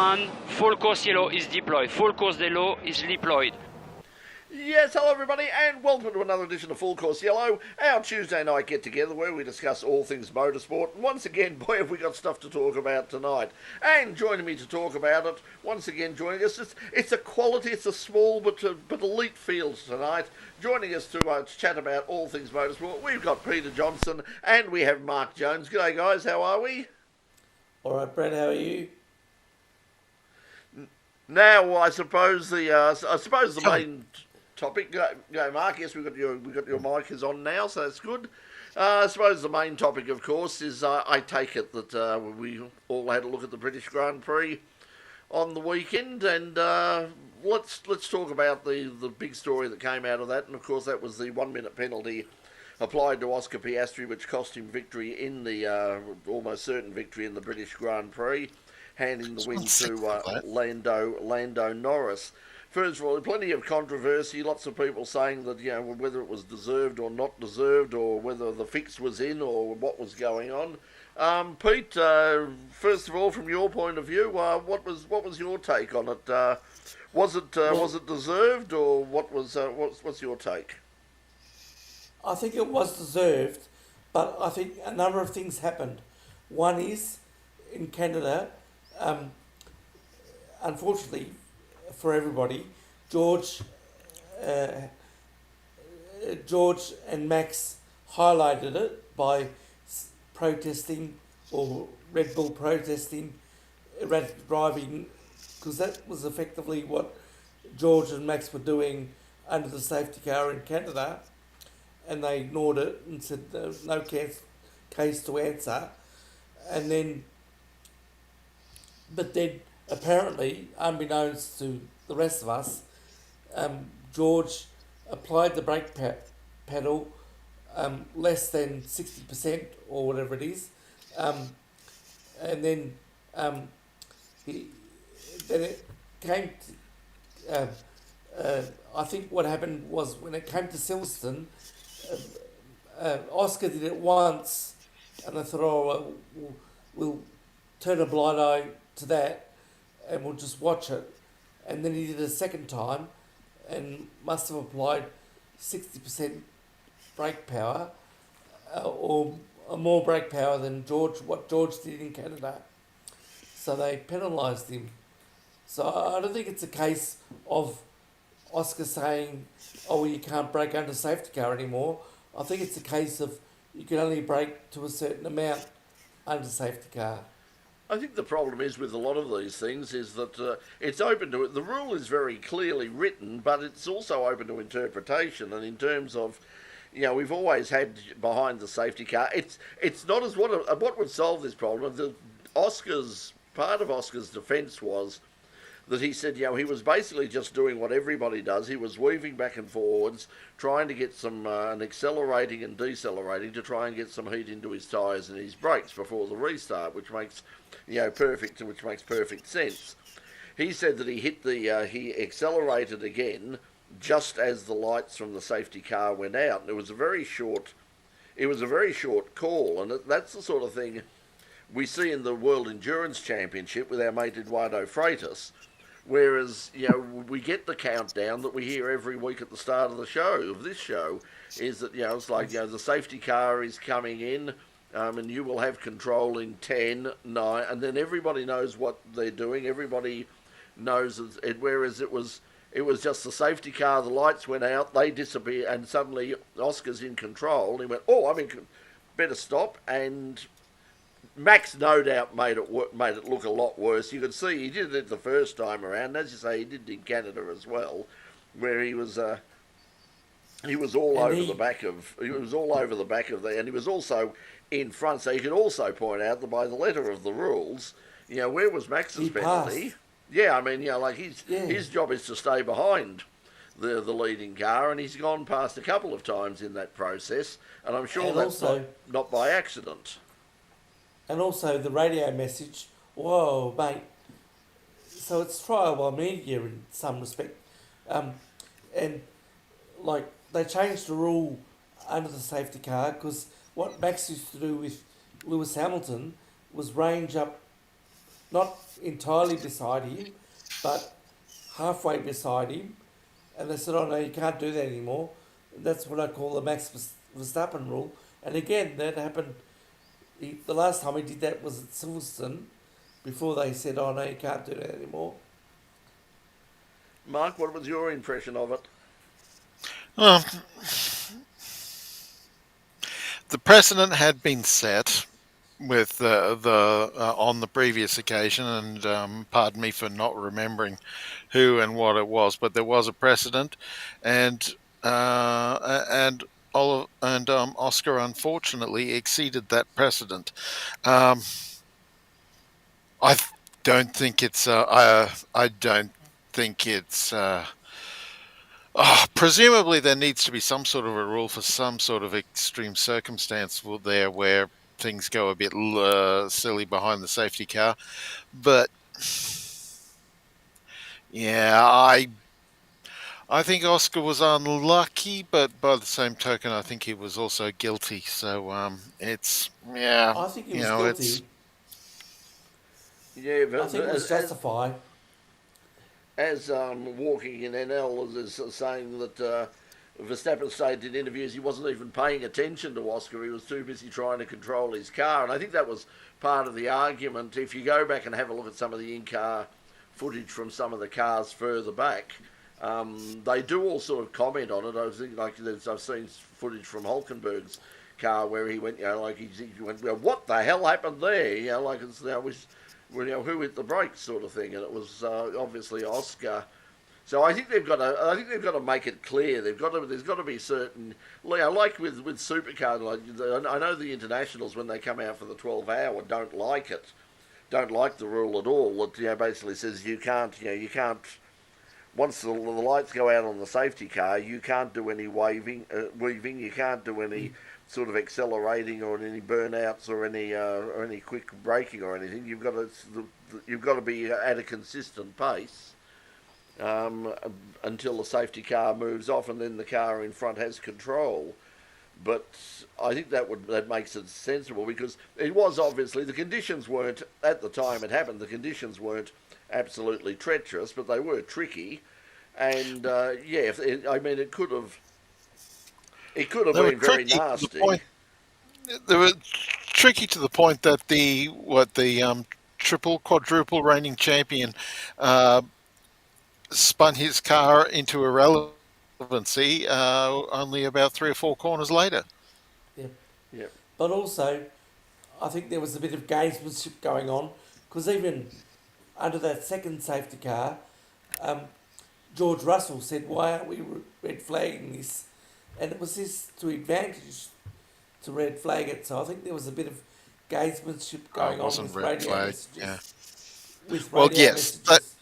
and full course yellow is deployed. Full course yellow is deployed. Yes, hello everybody, and welcome to another edition of Full Course Yellow, our Tuesday night get-together where we discuss all things motorsport. And once again, boy, have we got stuff to talk about tonight. And joining me to talk about it, once again joining us, it's a quality, it's a small but elite field tonight. Joining us to chat about all things motorsport, we've got Peter Johnson and we have Mark Jones. G'day guys, how are we? All right, Brad, how are you? Now, I suppose the main topic. Go, Mark. Yes, we've got your mic is on now, so that's good. I suppose the main topic, of course, is I take it that we all had a look at the British Grand Prix on the weekend, and let's talk about the big story that came out of that, and of course that was the 1 minute penalty applied to Oscar Piastri, which cost him victory in the almost certain victory in the British Grand Prix, handing the win to Lando Norris. First of all, plenty of controversy, lots of people saying that, you know, whether it was deserved or not deserved, or whether the fix was in, or what was going on. Pete, first of all, from your point of view, what was your take on it? Was it deserved, or what's your take? I think it was deserved, but I think a number of things happened. One is, in Canada, unfortunately for everybody, George and Max highlighted it by protesting, or Red Bull protesting erratic driving, because that was effectively what George and Max were doing under the safety car in Canada, and they ignored it and said no case to answer. And then, but then apparently, unbeknownst to the rest of us, George applied the brake pedal less than 60% or whatever it is, and then then it came to, I think what happened was when it came to Silverstone, Oscar did it once, and I thought, oh, we'll turn a blind eye to that and we'll just watch it. And then he did it a second time and must have applied 60% brake power, or more brake power than what George did in Canada. So they penalised him. So I don't think it's a case of Oscar saying, oh, well, you can't brake under safety car anymore. I think it's a case of you can only brake to a certain amount under safety car. I think the problem is with a lot of these things is that it's open to it. The rule is very clearly written, but it's also open to interpretation. And in terms of, you know, we've always had behind the safety car. It's not as what would solve this problem. Part of Oscar's defence was that he said, you know, he was basically just doing what everybody does. He was weaving back and forwards, trying to get some and accelerating and decelerating to try and get some heat into his tyres and his brakes before the restart, which makes perfect sense. He said that he accelerated again just as the lights from the safety car went out, and it was a very short call, and that's the sort of thing we see in the World Endurance Championship with our mate Eduardo Freitas. Whereas, you know, we get the countdown that we hear every week at the start of this show, is that, you know, it's like, you know, the safety car is coming in, and you will have control in 10, 9, and then everybody knows what they're doing. Everybody knows it. Whereas it was just the safety car, the lights went out, they disappear, and suddenly Oscar's in control. He went, oh, better stop, and Max no doubt made it look a lot worse. You could see he did it the first time around. As you say, he did it in Canada as well, where he was all over the back of there, and he was also in front. So you could also point out that by the letter of the rules, you know, where was Max's penalty? Yeah, I mean, you know, like his job is to stay behind the leading car, and he's gone past a couple of times in that process, and I'm sure that's not by accident. And also the radio message, whoa, mate. So it's trial by media in some respect. And, like, they changed the rule under the safety car, because what Max used to do with Lewis Hamilton was range up not entirely beside him, but halfway beside him, and they said, "Oh no, you can't do that anymore." That's what I call the Max Verstappen rule. And again, that happened. The last time he did that was at Silverstone, before they said, "Oh no, you can't do that anymore." Mark, what was your impression of it? Well, the precedent had been set with the on the previous occasion, and pardon me for not remembering who and what it was, but there was a precedent, and Oscar unfortunately exceeded that precedent. Um, I don't think it's. I don't think it's. Presumably, there needs to be some sort of a rule for some sort of extreme circumstance there where things go a bit silly behind the safety car. But yeah, I think Oscar was unlucky, but by the same token, I think he was also guilty. So it's yeah, I think he you was know, it's guilty. Yeah, I but think it was justified. as Walking in NL is saying that Verstappen stated in interviews he wasn't even paying attention to Oscar. He was too busy trying to control his car. And I think that was part of the argument. If you go back and have a look at some of the in-car footage from some of the cars further back, they do all sort of comment on it. I think, I've seen footage from Hulkenberg's car where he went, he went, well, what the hell happened there? It's who hit the brakes sort of thing, and it was obviously Oscar. So I think they've got to. I think they've got to make it clear. There's got to be certain. Like with supercars. I know the internationals when they come out for the 12-hour don't like it. Don't like the rule at all. It basically says you can't. You can't. Once the lights go out on the safety car, you can't do any weaving. You can't do any sort of accelerating or any burnouts or any quick braking or anything. You've got to be at a consistent pace until the safety car moves off, and then the car in front has control. But I think that makes it sensible, because it was obviously the conditions weren't at the time it happened. The conditions weren't absolutely treacherous, but they were tricky, and it could have they were been very tricky to the nasty. point. They were tricky to the point that the triple quadruple reigning champion spun his car into irrelevancy only about 3 or 4 corners later. Yeah. Yeah. But also, I think there was a bit of gamesmanship going on, because even under that second safety car, George Russell said, "Why aren't we red flagging this?" And it was this to advantage to red flag it. So I think there was a bit of gamesmanship going on Wasn't with red radio flag. messages. Yeah. With Well, radio yes, messages.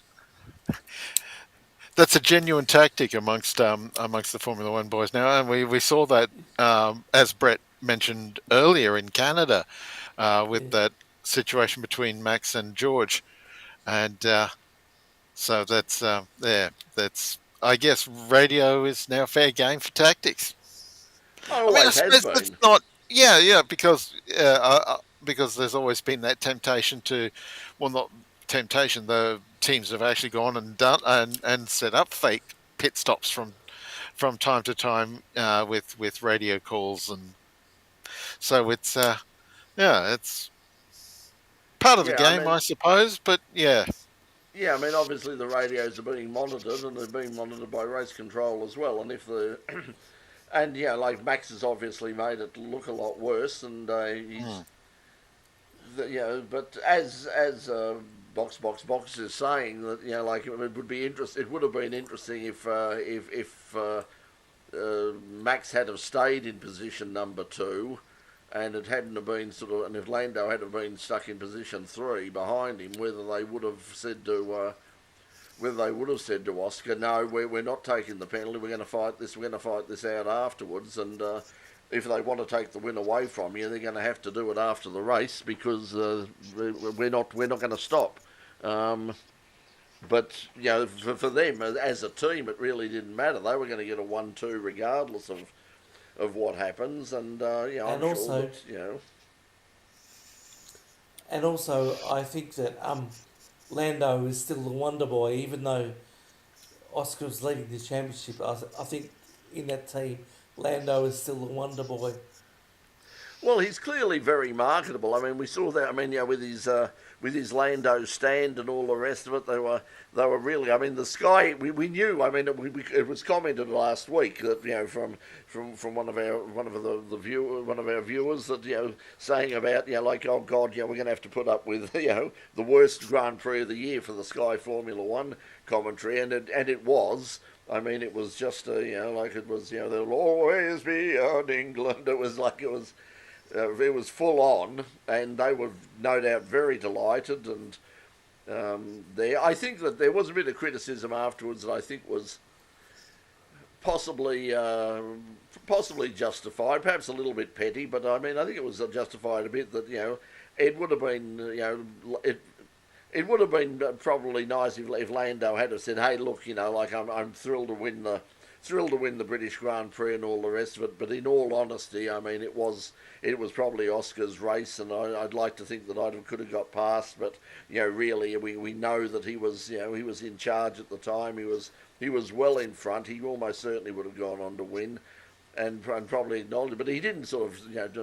that's a genuine tactic amongst the Formula One boys now, and we saw that as Brett mentioned earlier in Canada with that situation between Max and George, and so that's that's I guess radio is now fair game for tactics. I mean, I Always has suppose that's been. not. Yeah, because there's always been that temptation to, well, not temptation. The teams have actually gone and done and set up fake pit stops from time to time with radio calls, and so it's it's part of the Yeah, I game, mean, I suppose. But yeah, Yeah, I mean, obviously the radios are being monitored, and they're being monitored by race control as well. And if the and like Max has obviously made it look a lot worse, and he's but as box is saying that it would be it would have been interesting if Max had have stayed in position number 2, and it hadn't have been and if Lando had have been stuck in position 3 behind him, whether they would have said to Oscar, no, we're not taking the penalty. We're going to fight this. We're going to fight this out afterwards. And if they want to take the win away from you, they're going to have to do it after the race, because we're not going to stop. But for them as a team, it really didn't matter. They were going to get a 1-2 regardless of what happens. And I'm And sure also, that And also, I think that Lando is still the wonder boy, even though Oscar's leading the championship. I think in that team, Lando is still the wonder boy. Well, he's clearly very marketable. I mean, we saw that. I mean, with his Lando stand and all the rest of it, they were really. I mean, the Sky. We knew. I mean, it was commented last week that from one of our viewers that saying about like, oh God, we're going to have to put up with the worst Grand Prix of the year for the Sky Formula One commentary, and it was. I mean, it was just like it was there'll always be an England. It was like it was full on, and they were no doubt very delighted. And I think that there was a bit of criticism afterwards that I think was possibly justified, perhaps a little bit petty, but I mean I think it was justified a bit that it would have been it would have been probably nice if Lando had have said, hey look, like I'm thrilled to win the British Grand Prix and all the rest of it, but in all honesty, I mean it was probably Oscar's race, and I'd like to think that I could have got past, but really we know that he was he was in charge at the time. He was well in front. He almost certainly would have gone on to win, and probably acknowledged it, but he didn't sort of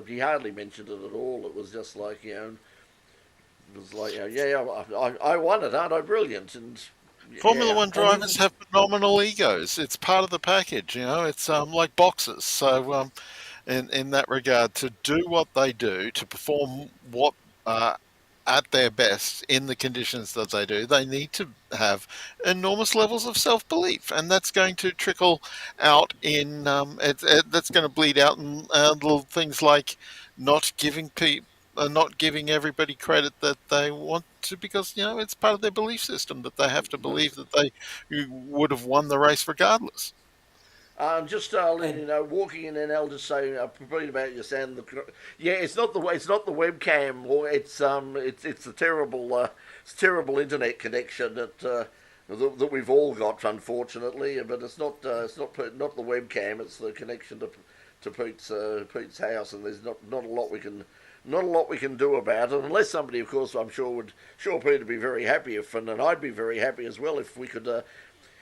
he hardly mentioned it at all. It was just like it was like I won it, aren't I brilliant? And Formula One drivers have phenomenal egos. It's part of the package, It's like boxers. So, in that regard, to do what they do, to perform what at their best in the conditions that they do, they need to have enormous levels of self-belief, and that's going to trickle out in. That's going to bleed out in little things like not giving everybody credit that they want to, because it's part of their belief system that they have to believe that they would have won the race regardless. Just walking in and I'll just say probably about your sound. It's not the webcam, or it's the terrible internet connection that we've all got, unfortunately. But it's not the webcam. It's the connection to Pete's house, and there's not a lot we can do about it, unless somebody, of course, I'm sure would Peter be very happy if, and I'd be very happy as well if we could.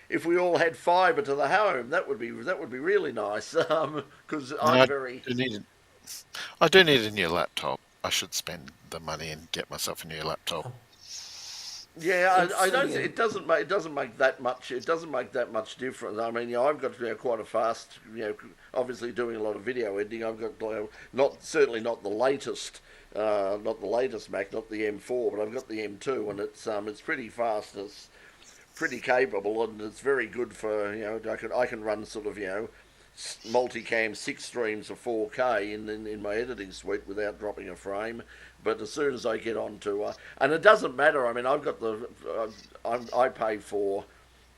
If we all had fibre to the home, that would be really nice. Because I do need a new laptop. I should spend the money and get myself a new laptop. Yeah, I don't. It doesn't make that much. It doesn't make that much difference. I mean, I've got quite a fast. Obviously doing a lot of video editing. I've got certainly not the latest Mac, not the M4, but I've got the M2, and it's pretty fast. It's pretty capable, and it's very good for I can run sort of multicam 6 streams of 4K in my editing suite without dropping a frame. But as soon as I get onto and it doesn't matter. I mean, I've got I pay for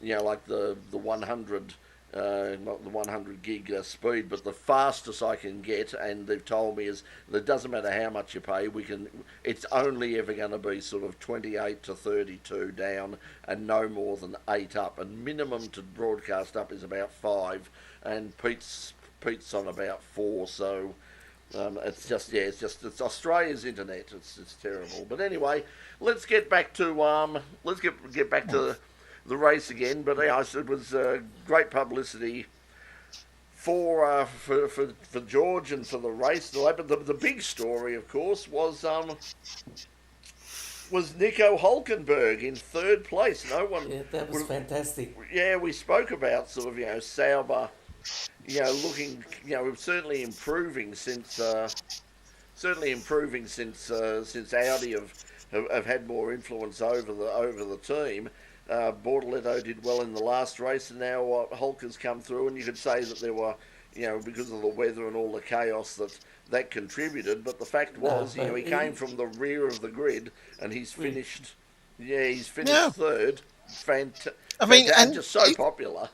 like the 100 not the 100 gig speed, but the fastest I can get, and they've told me is that it doesn't matter how much you pay, it's only ever going to be sort of 28 to 32 down and no more than 8 up, and minimum to broadcast up is about 5, and Pete's on about 4, so it's Australia's internet. It's terrible. But anyway, let's get back to get back to the race again. But it was great publicity for George and for the race. But the big story, of course, was Nico Hulkenberg in 3rd place. No one. Yeah, that was fantastic. Yeah, we spoke about sort of Sauber. Looking, certainly improving since Audi have had more influence over the team. Bortoletto did well in the last race, and now Hulk has come through, and you could say that there were, because of the weather and all the chaos that contributed. But the fact was, he came from the rear of the grid, and he's finished. Yeah, he's finished 3rd. And just so popular.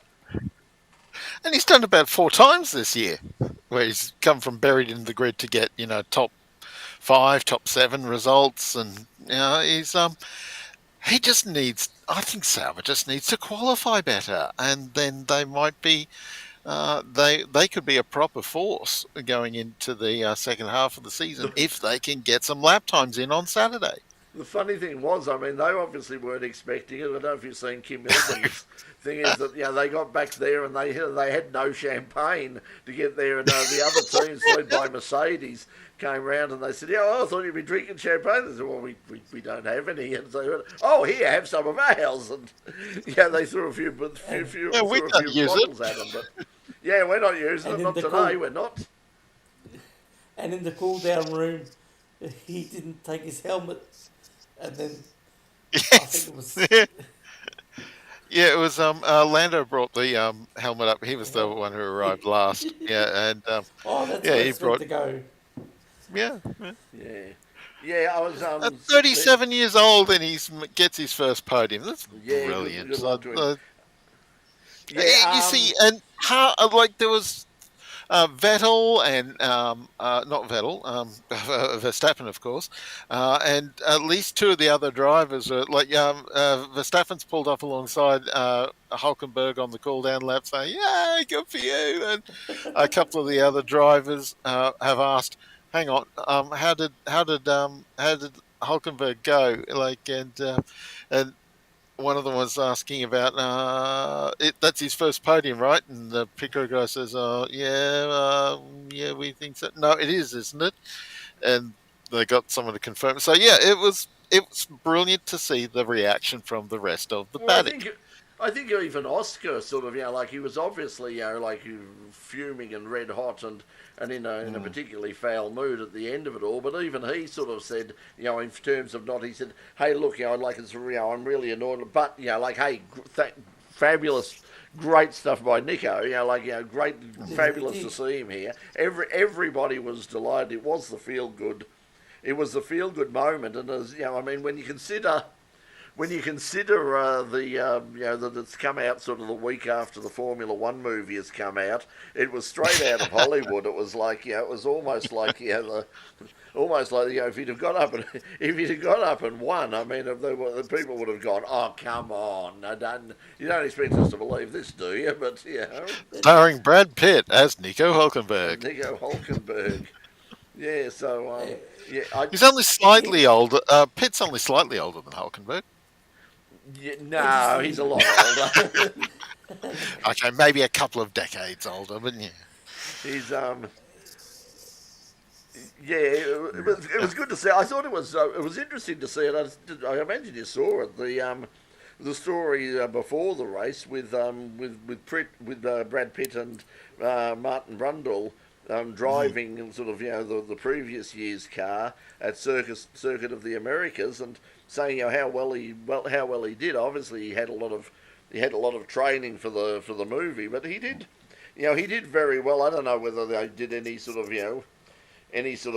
And he's done about 4 times this year, where he's come from buried in the grid to get, top 5, top 7 results, and he just needs. I think Sauber just needs to qualify better, and then they might be they could be a proper force going into the second half of the season if they can get some lap times in on Saturday. The funny thing was, I mean, they obviously weren't expecting it. I don't know if you've seen Kim Milton's thing is that they got back there and they had no champagne to get there, and the other teams led by Mercedes came round and they said, I thought you'd be drinking champagne. They said, well, we don't have any. And they went, here, have some of ours. And they threw a few bottles at them. But we're not using it. Not today. We're not. And in the cool down room, he didn't take his helmet. And then I think it was... Yeah, it was Lando brought the helmet up. He was the one who arrived last. Yeah, and that's where he brought to go. Yeah. I was 37 years old and he gets his first podium. That's brilliant. Good luck to him. You see, and how there was Vettel and not Vettel, Verstappen, of course, and at least two of the other drivers were Verstappen's pulled up alongside Hulkenberg on the cool down lap, saying, "Yeah, good for you." And a couple of the other drivers have asked, "Hang on, how did Hulkenberg go?" And one of them was asking about that's his first podium, right? And the Pico guy says, we think so. No, it is, isn't it? And they got someone to confirm. So it was brilliant to see the reaction from the rest of the paddock. I think even Oscar sort of, he was obviously, fuming and red hot and in a particularly foul mood at the end of it all. But even he sort of said, in terms of he said, hey, look, I'm really annoyed. But, hey, fabulous, great stuff by Nico. Great, fabulous to see him here. Everybody was delighted. It was the feel-good. It was the feel-good moment. And, as when you consider... that it's come out sort of the week after the Formula One movie has come out, it was straight out of Hollywood. It was it was almost like if he'd have got up and won, I mean, the people would have gone, oh come on, you don't expect us to believe this, do you? But starring Brad Pitt as Nico Hulkenberg. Yeah, so he's only slightly older. Pitt's only slightly older than Hulkenberg. Yeah, no, he's a lot older. Okay, maybe a couple of decades older, but yeah. He's it was good to see. I thought it was interesting to see it. I imagine you saw it. The story before the race with Brad Pitt and Martin Brundle driving sort of the previous year's car at Circuit of the Americas and saying how well he did. Obviously he had a lot of training for the movie, but he did he did very well. I don't know whether they did any sort of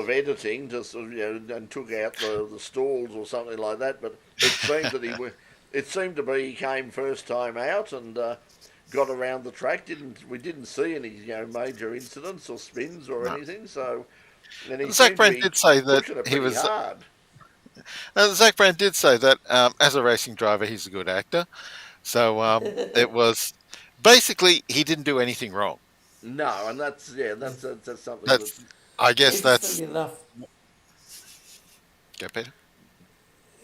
editing to sort of and took out the stalls or something like that, but it seemed to be he came first time out and got around the track. We didn't see any major incidents or spins or anything. So Zach Brand did say that he was hard. Zach Brand did say that as a racing driver, he's a good actor. So it was basically he didn't do anything wrong. No, and that's something. I guess that's enough. Go, Peter.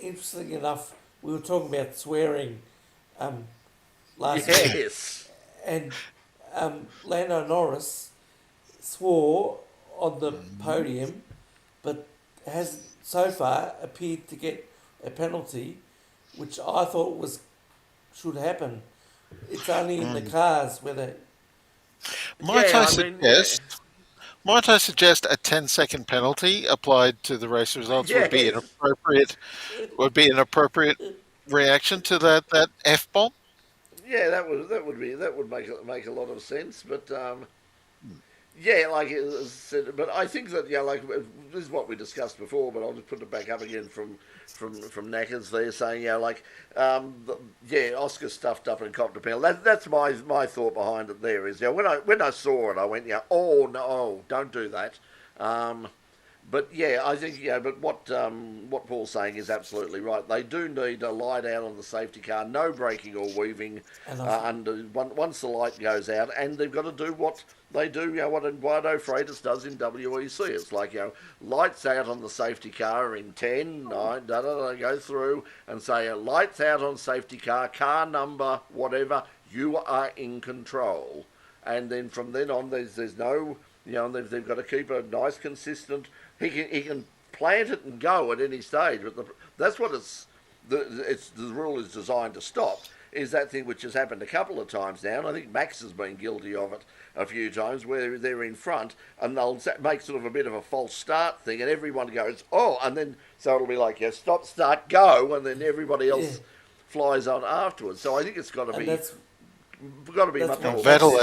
Interesting enough, we were talking about swearing last week. Yes. And Lando Norris swore on the podium, but has so far appeared to get a penalty, which I thought should happen. It's only in the cars where they... Might I suggest a 10-second penalty applied to the race results would be an appropriate reaction to that F-bomb? Yeah, that would make a lot of sense, but like it said, but I think that this is what we discussed before, but I'll just put it back up again from Knackers there saying Oscar stuffed up and copped a penalty. That's my thought behind it. There is when I saw it, I went oh no, don't do that. But yeah, I think But what Paul's saying is absolutely right. They do need a light out on the safety car, no braking or weaving, And I, once the light goes out, and they've got to do what they do. What Eduardo Freitas does in WEC. It's like lights out on the safety car in 10, 9, go through and say lights out on safety car number whatever. You are in control, and then from then on, there's no. They've got to keep a nice, consistent. He can plant it and go at any stage, but that's what the rule is designed to stop. Is that thing which has happened a couple of times now, and I think Max has been guilty of it a few times, where they're in front and they'll make sort of a bit of a false start thing, and everyone goes, oh, and then so it'll be like, stop, start, go, and then everybody else flies on afterwards. So I think it's got to be much more consistent. Vettel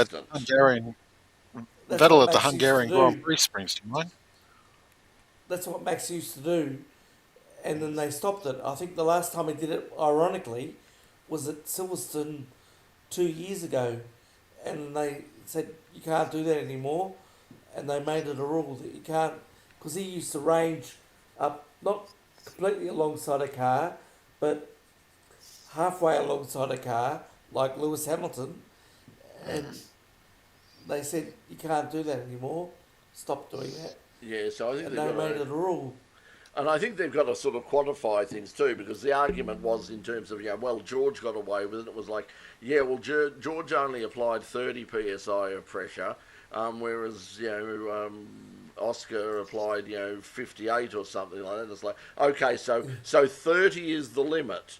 at the Hungarian Grand Prix springs to mind. That's what Max used to do, and then they stopped it. I think the last time he did it, ironically, was at Silverstone 2 years ago, and they said you can't do that anymore, and they made it a rule that you can't, because he used to range up, not completely alongside a car, but halfway alongside a car, like Lewis Hamilton, and they said you can't do that anymore. Stop doing that. Yeah, so I think they made it a rule. And I think they've got to sort of quantify things too, because the argument was in terms of, George got away with it. It was like, George only applied 30 psi of pressure, whereas, Oscar applied, 58 or something like that. It's like, okay, so 30 is the limit.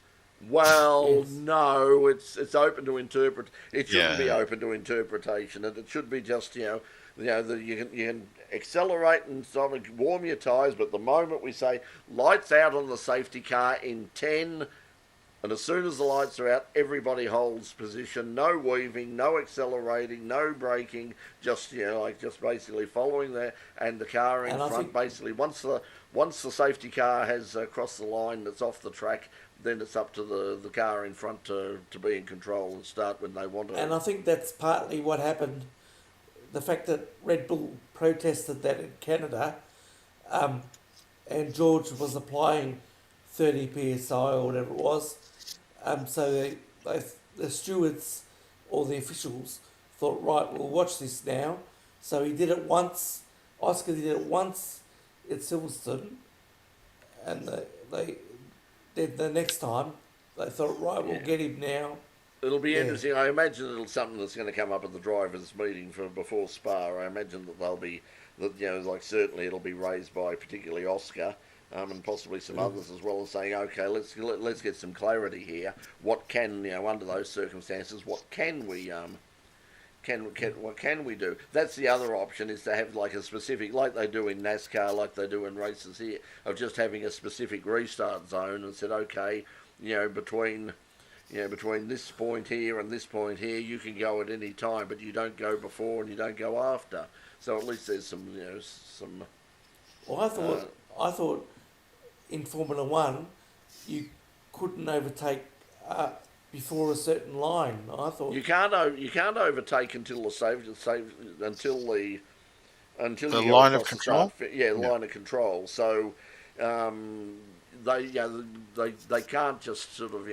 Well, no, it's open to interpret. It shouldn't be open to interpretation, and it should be just you can accelerate and sort of warm your tyres. But the moment we say lights out on the safety car in 10, and as soon as the lights are out, everybody holds position. No weaving, no accelerating, no braking. Just just basically following there, and the car in front. Basically, once the safety car has crossed the line that's off the track, then it's up to the car in front to be in control and start when they want to. And I think that's partly what happened. The fact that Red Bull protested that in Canada, and George was applying 30 psi or whatever it was, so the stewards or the officials thought, right, we'll watch this now. So he did it once. Oscar did it once at Silverstone, and then the next time they thought, right, we'll get him now. It'll be interesting. I imagine it'll something that's going to come up at the drivers' meeting before Spa. I imagine that they'll be certainly it'll be raised by particularly Oscar, and possibly some others as well, as saying, okay, let's get some clarity here. What can under those circumstances, what can we what can we do? That's the other option, is to have like a specific, like they do in NASCAR, like they do in races here, of just having a specific restart zone and said, okay, between this point here and this point here, you can go at any time, but you don't go before and you don't go after. So at least there's some. Well, I thought in Formula One, you couldn't overtake before a certain line. I thought you can't overtake until the line of control. The line of control. So they can't just sort of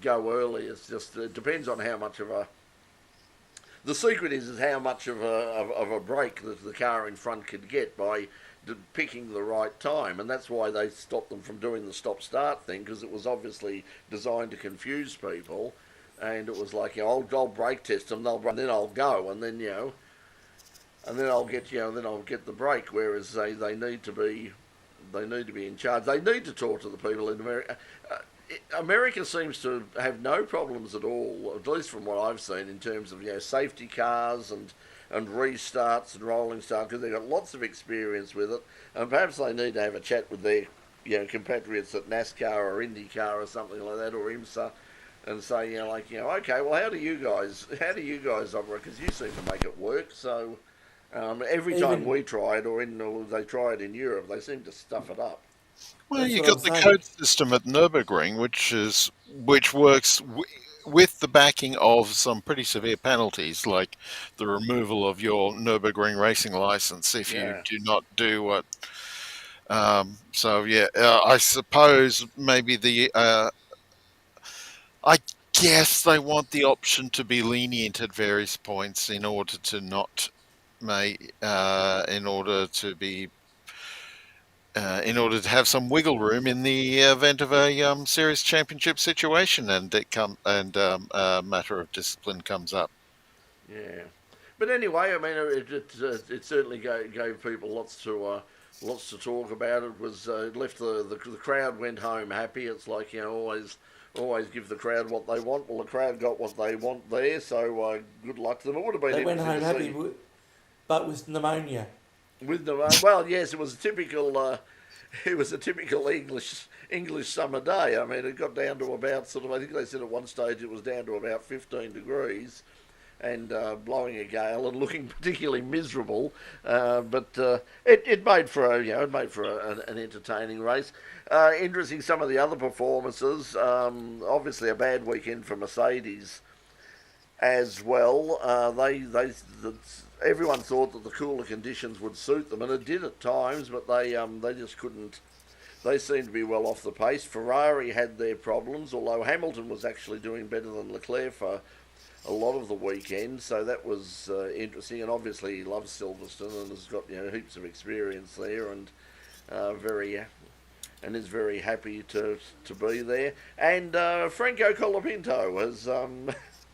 go early. It's just it depends on how much of a. The secret is how much of a break that the car in front could get by picking the right time, and that's why they stopped them from doing the stop-start thing, because it was obviously designed to confuse people, and it was like, I'll brake test them, and then I'll go, and then and then I'll get the break. Whereas they need to be in charge. They need to talk to the people in America. America seems to have no problems at all, at least from what I've seen, in terms of safety cars and restarts and rolling starts, because they've got lots of experience with it, and perhaps they need to have a chat with their compatriots at NASCAR or Indycar or something like that, or IMSA, and say okay, well how do you guys operate, because you seem to make it work. So every time we try it, or they try it in Europe, they seem to stuff it up. Well, you've got the code system at Nürburgring, which works with the backing of some pretty severe penalties, like the removal of your Nürburgring racing license if you do not do what So yeah, I suppose maybe I guess they want the option to be lenient at various points in order to not in order to be in order to have some wiggle room in the event of a series championship situation, and a matter of discipline comes up. Yeah. But anyway, I mean, it certainly gave people lots to talk about. It was left the crowd went home happy. It's like, always give the crowd what they want. Well, the crowd got what they want there, so good luck to them. It would have been They went interesting home to happy, see but with pneumonia. with the well, yes, it was a typical it was a typical English summer day. I mean, it got down to about I think they said at one stage it was down to about 15 degrees and blowing a gale and looking particularly miserable. But it made for an entertaining race. Interesting, some of the other performances. Obviously, a bad weekend for Mercedes as well. Everyone thought that the cooler conditions would suit them, and it did at times, but they just couldn't. They seemed to be well off the pace. Ferrari had their problems, although Hamilton was actually doing better than Leclerc for a lot of the weekend, so that was interesting. And obviously, he loves Silverstone and has got heaps of experience there, and is very happy to be there. And Franco Colapinto has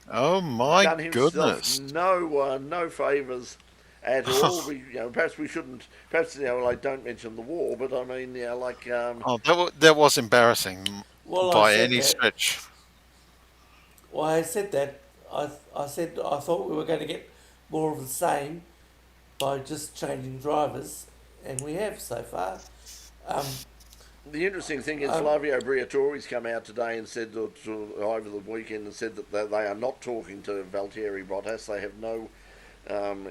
Oh my done himself goodness! no favours at all. Perhaps we shouldn't. Perhaps don't mention the war, but I mean, That was embarrassing Well, I by said any that. stretch. Well, I said that. I said I thought we were going to get more of the same by just changing drivers, and we have so far. Um, The interesting thing is um, Flavio Briatore's come out today and said over the weekend and said that they are not talking to Valtteri Bottas. They have no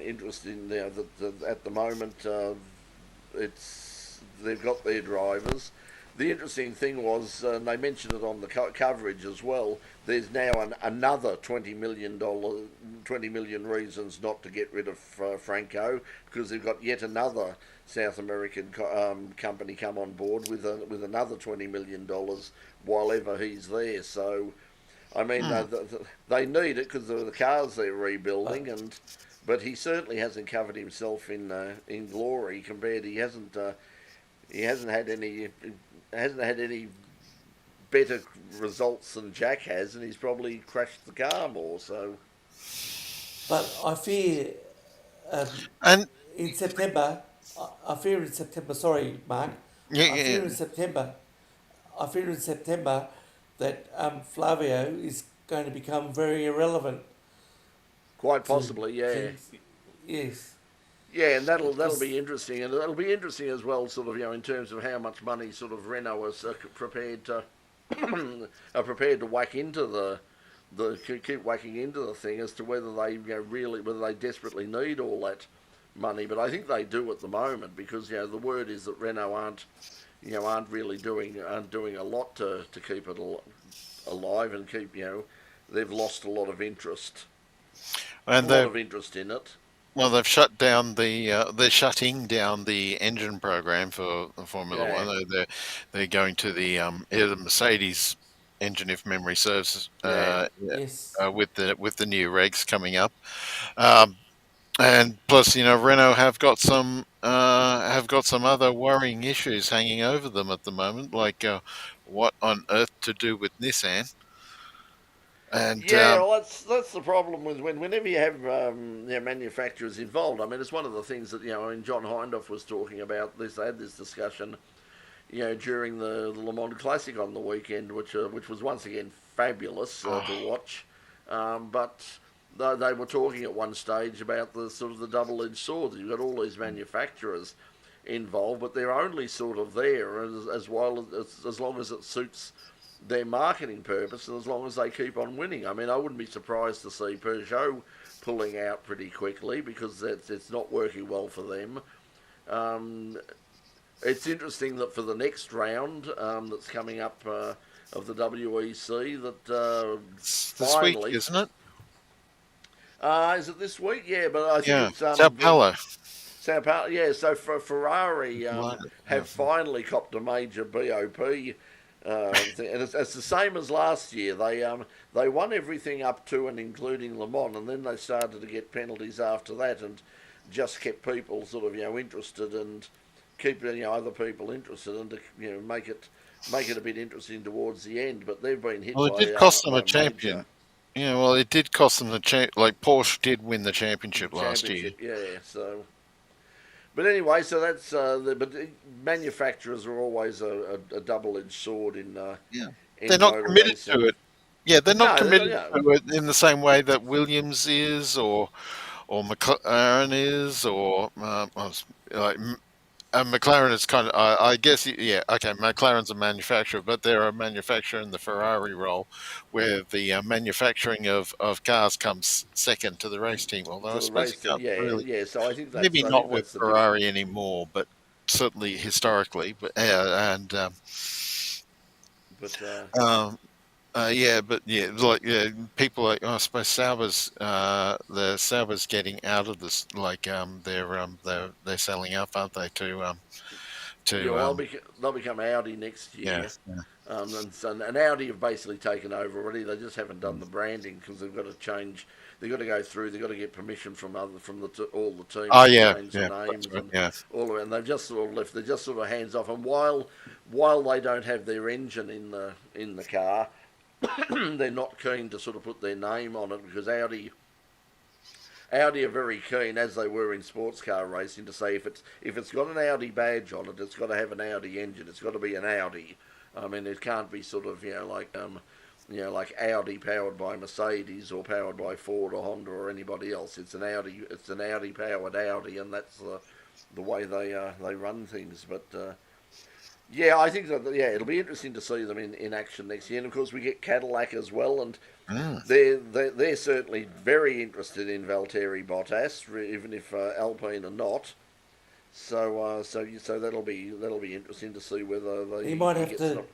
interest in at the moment. They've got their drivers. The interesting thing was, and they mentioned it on the coverage as well. There's now another $20 million reasons not to get rid of Franco, because they've got yet another South American company come on board with another $20 million while ever he's there. So, I mean, they need it because of the cars they're rebuilding, but he certainly hasn't covered himself in glory. Compared, he hasn't had any better results than Jack has, and he's probably crashed the car more. So, but I fear And in September. I fear in September. Sorry, Mark. yeah, I yeah, fear in September. I fear in September that Flavio is going to become very irrelevant quite to possibly, yeah. things. Yes. Yeah, and that'll Because- be interesting, and it'll be interesting as well, in terms of how much money Renault is prepared to whack into keep whacking into the thing, as to whether they whether they desperately need all that money. But I think they do at the moment, because the word is that Renault aren't really doing a lot to keep it alive and keep they've lost a lot of interest, and in it. well, they've shut down they're shutting down the engine program for Formula One. They're going to the Mercedes engine, if memory serves, Yes. with the new regs coming up. And plus, Renault have got some other worrying issues hanging over them at the moment, like what on earth to do with Nissan. And Yeah, well, that's the problem with whenever you have manufacturers involved. I mean, it's one of the things that John Hindhaugh was talking about this. They had this discussion, during the Le Mans Classic on the weekend, which was once again fabulous to watch. But they were talking at one stage about the double-edged sword. You've got all these manufacturers involved, but they're only there as long as it suits their marketing purpose, and as long as they keep on winning. I mean, I wouldn't be surprised to see Peugeot pulling out pretty quickly, because it's not working well for them. It's interesting that for the next round that's coming up of the WEC, that this week, finally, isn't it? is it this week? Yeah, but I think Yeah, it's Sao Paulo. Sao Paulo, yeah. So for Ferrari Like, have finally copped a major BOP thing, and it's the same as last year. They won everything up to and including Le Mans, and then they started to get penalties after that, and just kept people sort of interested and keep other people interested, and to make it a bit interesting towards the end. But they've been hit well, it by did cost them by a champion. major Yeah, well, it did cost them the like Porsche did win the championship last year. championship. Yeah, so. But anyway, so that's manufacturers are always a double-edged sword Yeah, in they're not motor committed racing. to it. Yeah, they're not No, committed to it in the same way that Williams is, or McLaren is, or like McLaren is kind of. I guess yeah, okay. McLaren's a manufacturer, but they're a manufacturer in the Ferrari role, where the manufacturing of cars comes second to the race team. Although to I the suppose race you team. can't Yeah, really, yeah. So I think maybe not with the Ferrari anymore, but certainly historically. But and but yeah, but yeah, like people like I suppose Sauber's the Sauber's getting out of this. Like they're selling up, aren't they? yeah, To well, they'll become Audi next yeah, year. yeah. And Audi have basically taken over already. They just haven't done the branding because they've got to change. They've got to go through. They've got to get permission from all the teams Oh to yeah, change the yeah, names that's right, and yeah. all of it. And they've just sort of left. They're just sort of hands off. And while they don't have their engine in the car, they're not keen to sort of put their name on it because Audi are very keen, as they were in sports car racing, to say if it's got an Audi badge on it, it's got to have an Audi engine. It's got to be an Audi. I mean, it can't be sort of like Audi powered by Mercedes or powered by Ford or Honda or anybody else. It's an Audi. It's an Audi powered Audi, and that's the way they run things. But yeah, I think that it'll be interesting to see them in action next year. And of course, we get Cadillac as well, and they're certainly very interested in Valtteri Bottas, even if Alpine are not. So that'll be interesting to see whether he might have to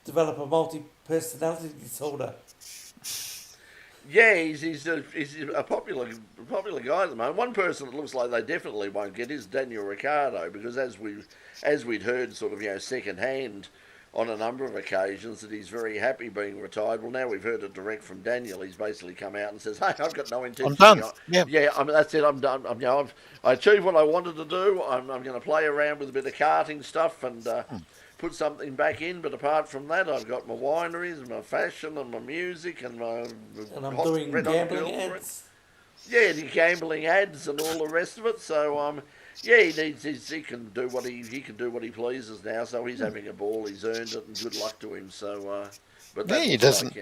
develop a multi-personality disorder. Yeah, he's a popular guy at the moment. One person that looks like they definitely won't get is Daniel Ricciardo, because as we'd heard sort of second hand on a number of occasions that he's very happy being retired. Well, now we've heard it direct from Daniel. He's basically come out and says, "Hey, I've got no intention. I'm done. Yeah. That's it. I'm done. I achieved what I wanted to do. I'm going to play around with a bit of karting stuff and put something back in. But apart from that, I've got my wineries, my fashion, and my music, and I'm doing gambling ads. Yeah, the gambling ads and all the rest of it. So yeah, he can do what he pleases now. So he's having a ball. He's earned it, and good luck to him. So, but Yeah, he doesn't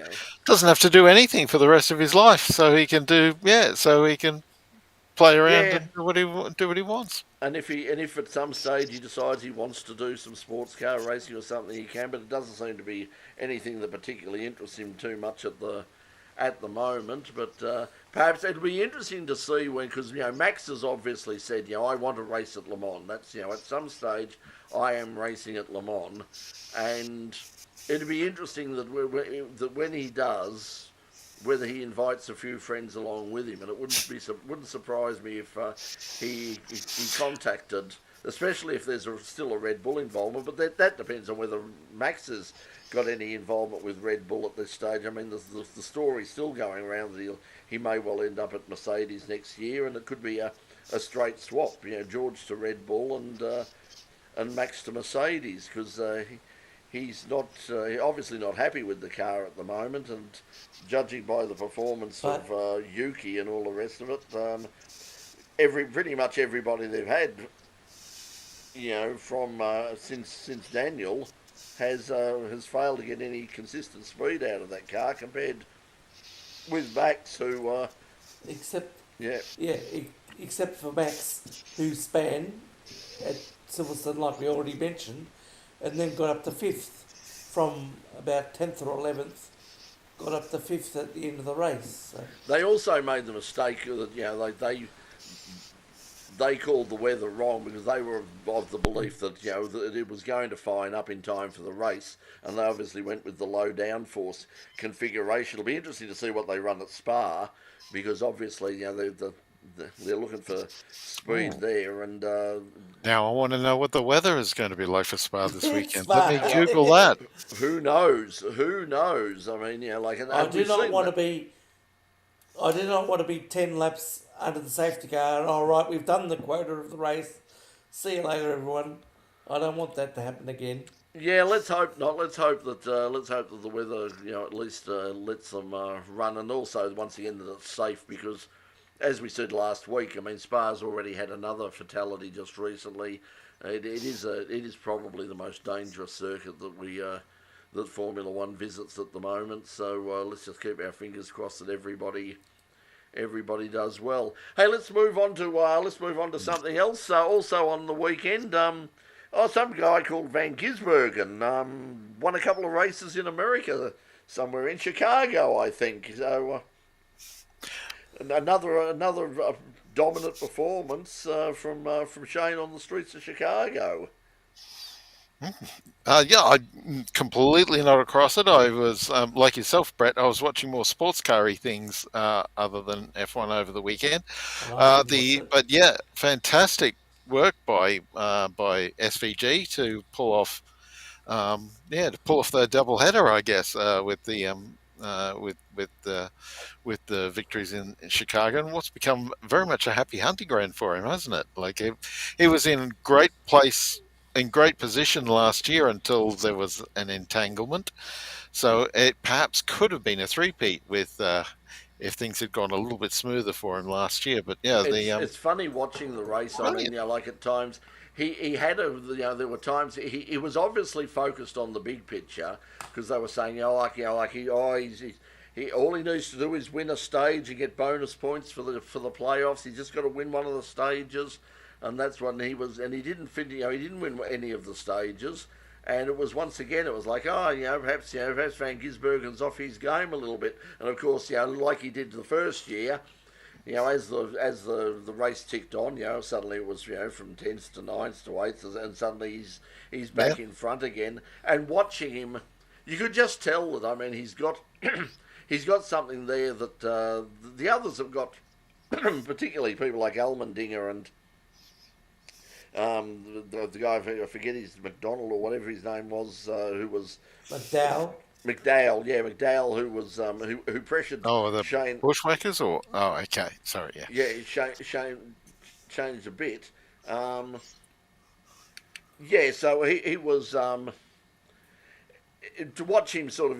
doesn't have to do anything for the rest of his life, so he can play around and do what he wants. And if at some stage he decides he wants to do some sports car racing or something, he can. But it doesn't seem to be anything that particularly interests him too much at the moment. But perhaps it'll be interesting to see because Max has obviously said I want to race at Le Mans. That's at some stage I am racing at Le Mans, and it'd be interesting that when he does, whether he invites a few friends along with him, and it wouldn't surprise me if he contacted, especially if there's still a Red Bull involvement. But that depends on whether Max has got any involvement with Red Bull at this stage. I mean, the story's still going around that he may well end up at Mercedes next year, and it could be a straight swap. George to Red Bull and Max to Mercedes, because he's not obviously not happy with the car at the moment, and judging by the performance of Yuki and all the rest of it, pretty much everybody they've had, from since Daniel has failed to get any consistent speed out of that car compared with Max, who except for Max, who span at Silverstone, like we already mentioned, and then got up to 5th from about 10th or 11th, got up to 5th at the end of the race. So. They also made the mistake that they called the weather wrong because they were of the belief that that it was going to fine up in time for the race, and they obviously went with the low downforce configuration. It'll be interesting to see what they run at Spa, because obviously they're looking for speed there, and Now I want to know what the weather is going to be like for Spa this weekend. Let me Spa. Google that. who knows? Who knows? I mean, I and do we've not seen want to that. be. I do not want to be 10 laps under the safety car. All right, we've done the quota of the race. See you later, everyone. I don't want that to happen again. Yeah, let's hope not. Let's hope that the weather, at least lets them run, and also once again that it's safe because, as we said last week, I mean Spa's already had another fatality just recently. It is probably the most dangerous circuit that Formula One visits at the moment. So let's just keep our fingers crossed that everybody does well. Hey, let's move on to something else. Also on the weekend, some guy called Van Gisbergen won a couple of races in America, somewhere in Chicago, I think. So another dominant performance from Shane on the streets of Chicago. Yeah, I'm completely not across it. I was like yourself, Brett. I was watching more sports car things other than F1 over the weekend. And I didn't watch it. But yeah, fantastic work by SVG to pull off the double header, I guess, with the with the victories in Chicago, and what's become very much a happy hunting ground for him, hasn't it? Like he was in great place, in great position last year until there was an entanglement. So it perhaps could have been a three-peat with if things had gone a little bit smoother for him last year. But yeah, It's funny watching the race. I mean, brilliant. like at times he had there were times he was obviously focused on the big picture because they were saying, he all he needs to do is win a stage and get bonus points for the playoffs. He's just got to win one of the stages, and that's when he was. And he didn't he didn't win any of the stages. And it was once again, it was like, perhaps Van Gisbergen's off his game a little bit. And of course, like he did the first year, as the race ticked on, suddenly it was from 10s to 9s to 8s, and suddenly he's back in front again. And watching him, you could just tell that. I mean, he's got he's got something there that the others have got, particularly people like Allmendinger and the guy, I forget his McDonald or whatever his name was, who was McDowell. McDowell, who was who pressured The Shane. Bushwhackers, or okay, sorry, yeah. Yeah, Shane changed a bit. So he was to watch him sort of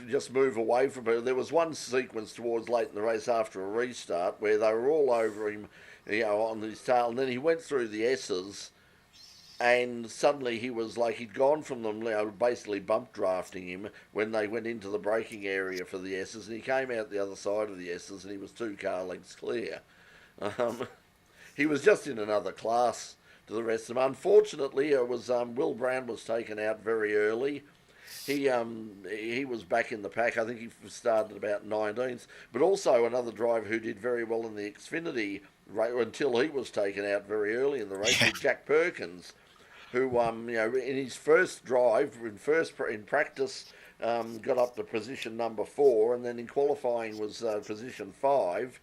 just move away from her. There was one sequence towards late in the race after a restart where they were all over him, on his tail, and then he went through the S's, and suddenly he was like he'd gone from them, basically bump drafting him when they went into the braking area for the S's, and he came out the other side of the S's, and he was 2 car lengths clear. He was just in another class to the rest of them. Unfortunately, it was Will Brown was taken out very early. He was back in the pack. I think he started about 19th, but also another driver who did very well in the Xfinity until he was taken out very early in the race, was Jack Perkins, who in his first drive in practice got up to position number 4, and then in qualifying was position 5,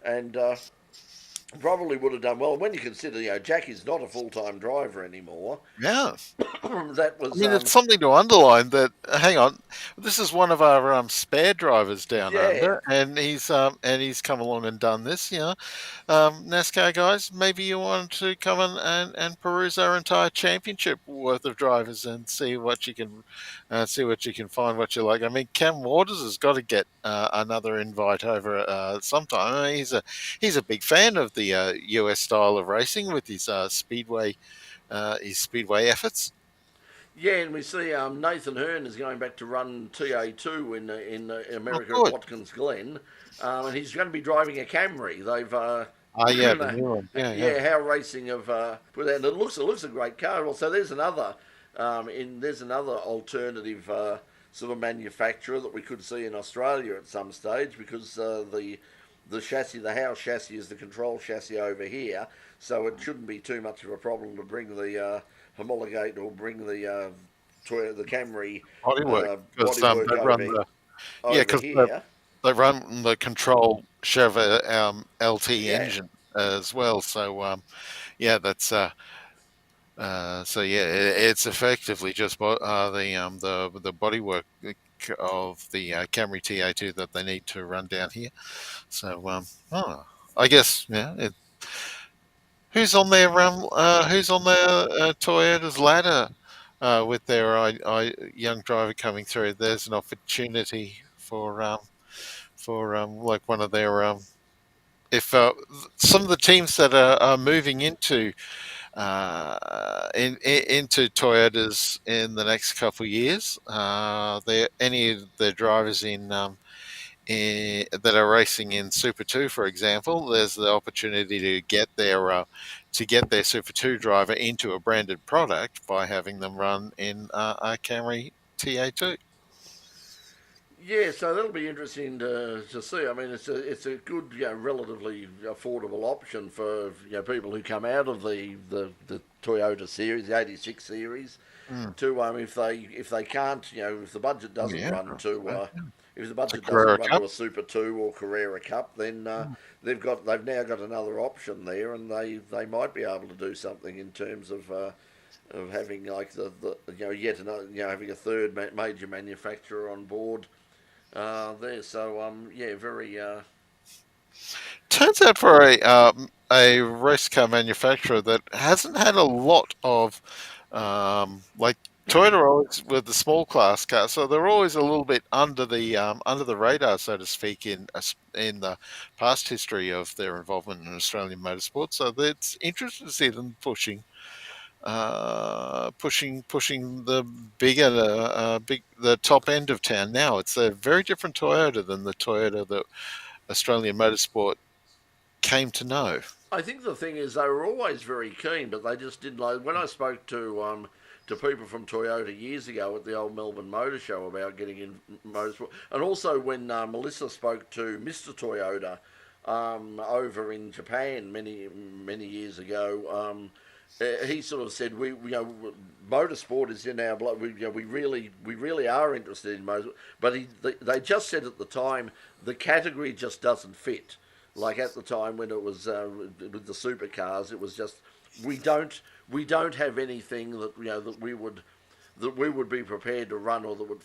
and probably would have done well. When you consider, Jack is not a full-time driver anymore. Yeah. That was. I mean, it's something to underline that. Hang on, this is one of our spare drivers down under, and he's come along and done this. NASCAR guys, maybe you want to come and peruse our entire championship worth of drivers and see what you can find, what you like. I mean, Cam Waters has got to get another invite over sometime. I mean, he's a big fan of the US style of racing with his speedway efforts. Yeah, and we see Nathan Hearn is going back to run TA2 in America Oh, at Watkins Glen, and he's going to be driving a Camry. They've the new one. Yeah. How Racing have put out. And it looks a great car. Also, there's another alternative sort of manufacturer that we could see in Australia at some stage, because the chassis, the house chassis, is the control chassis over here, so it shouldn't be too much of a problem to bring the homologate or bring the Camry Bodywork, bodywork over here. they run the control Chevrolet LT Yeah. engine as well. So yeah, that's so yeah, it's effectively just the bodywork of the Camry TA2 that they need to run down here. So I guess yeah. Who's on their Toyota's ladder with their young driver coming through? There's an opportunity for like one of their if some of the teams that are moving into Toyotas in the next couple of years. Any of the drivers that are racing in Super Two, for example, there's the opportunity to get their Super Two driver into a branded product by having them run in a Camry TA2. Yeah, so that'll be interesting to see. I mean, it's a good, relatively affordable option for people who come out of the Toyota series, the '86 series, Mm. to if they can't, if the budget doesn't Yeah, run to if the the budget doesn't Carrera run Cup. to a Super Two or Carrera Cup, then they've now got another option there, and they might be able to do something in terms of having like the yet another having a third major manufacturer on board there. So yeah, very Turns out for a race car manufacturer that hasn't had a lot of like Toyota are always with the small class car, so they're always a little bit under the radar, so to speak, in the past history of their involvement in Australian motorsport. So it's interesting to see them pushing the the top end of town now. It's a very different Toyota than the Toyota that Australian motorsport came to know. I think the thing is they were always very keen, but they just didn't like. When I spoke to people from Toyota years ago at the old Melbourne Motor Show about getting in motorsport, and also when Melissa spoke to Mr. Toyota over in Japan many years ago. He sort of said motorsport is in our blood. We really are interested in motorsport, but they just said at the time the category just doesn't fit. Like at the time when it was with the supercars, it was just we don't have anything that that we would be prepared to run or that would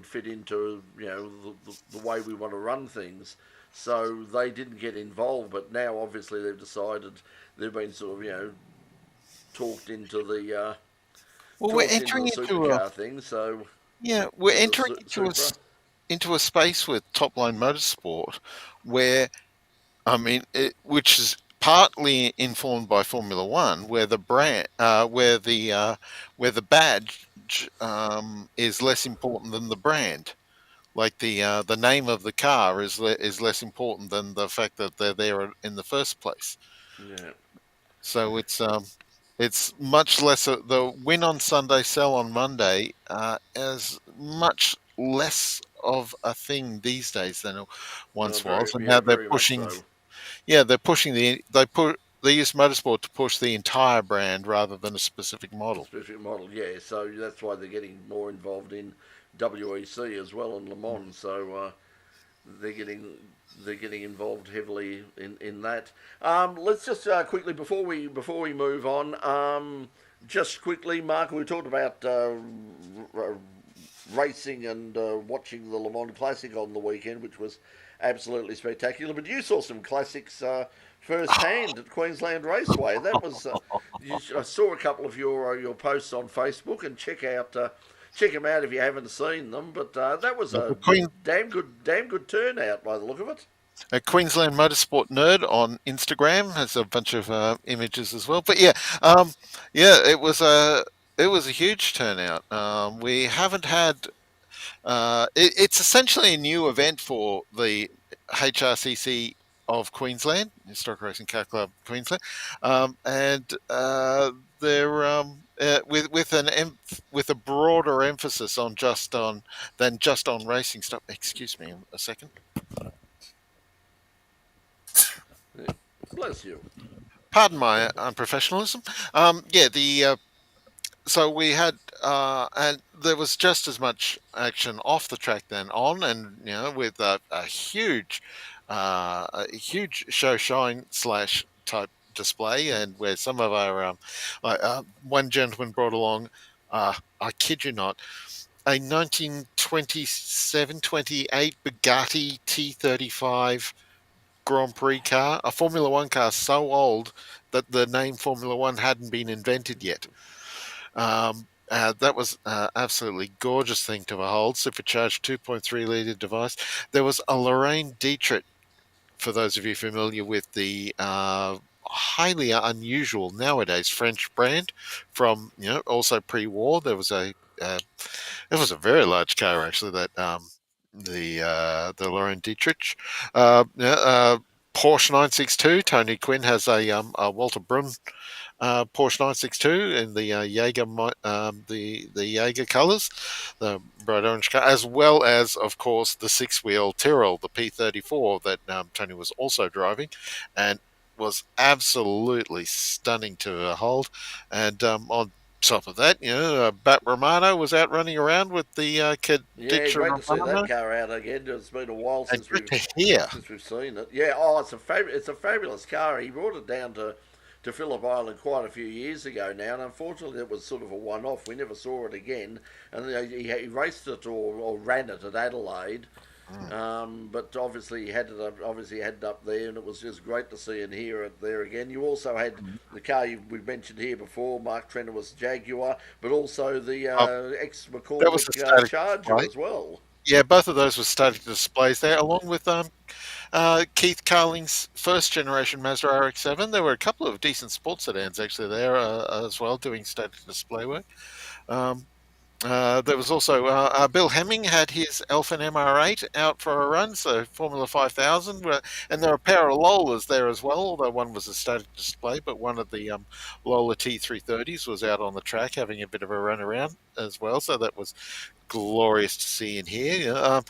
fit into the way we want to run things. So they didn't get involved, but now obviously they've decided they've been sort of talked into the Well, we're talked into entering the into a supercar thing. So yeah, we're the entering Supra. into a space with top line motorsport where I mean, which is partly informed by Formula One, where the where the badge is less important than the brand. Like the name of the car is less important than the fact that they're there in the first place. Yeah. So it's much less the win on Sunday, sell on Monday is much less of a thing these days than it once was, and now they're Very much pushing. so. Yeah, they're pushing they use motorsport to push the entire brand rather than a specific model. Specific model, yeah. So that's why they're getting more involved in WEC as well and Le Mans. So they're getting they're getting involved heavily in that. Let's just quickly before we move on, just quickly, Mark. We talked about racing and watching the Le Mans Classic on the weekend, which was absolutely spectacular. But you saw some classics firsthand at Queensland Raceway. That was I saw a couple of your posts on Facebook, and check them out if you haven't seen them. But that was The a Queen, damn good turnout by the look of it. a Queensland Motorsport Nerd on Instagram has a bunch of images as well. But yeah, yeah, it was a huge turnout. We haven't had it's essentially a new event for the HRCC of Queensland, Historic Racing Car Club Queensland, and they're with a broader emphasis on than just on racing stuff. Excuse me a second. Bless you. Pardon my unprofessionalism. Yeah, the so we had and there was just as much action off the track than on, and with a huge a huge show shine slash type display, and where some of our one gentleman brought along, I kid you not, a 1927-28 Bugatti T35 Grand Prix car, a Formula One car so old that the name Formula One hadn't been invented yet. That was absolutely gorgeous thing to behold. Supercharged 2.3 litre device. There was a Lorraine Dietrich, for those of you familiar with the highly unusual nowadays French brand from, also pre-war. There was it was a very large car actually, that the Lorraine Dietrich. Porsche 962. Tony Quinn has a Walter Brunn Porsche 962 in the Jaeger the Jaeger colours, the bright orange car, as well as, of course, the six-wheel Tyrrell, the P34 that Tony was also driving, and was absolutely stunning to behold. And on top of that, Bat Romano was out running around with the kid. Yeah, great to see that car out again. It's been a while And since good to hear. we've seen it. Yeah, it's a fabulous car. He brought it down to Phillip Island quite a few years ago now, and unfortunately it was sort of a one-off. We never saw it again, and he raced it or ran it at Adelaide. But obviously he had it up there, and it was just great to see and hear it there again. You also had the car we mentioned here before, Mark Trenoweth's Jaguar, but also the ex McCormick Charger as well. Yeah, both of those were static displays there, along with Keith Carling's first generation Mazda RX-7. There were a couple of decent sports sedans actually there as well, doing static display work. There was also Bill Hemming had his Elfin MR8 out for a run, so Formula 5000, and there were a pair of Lolas there as well, although one was a static display, but one of the Lola T330s was out on the track having a bit of a run around as well, so that was glorious to see and hear.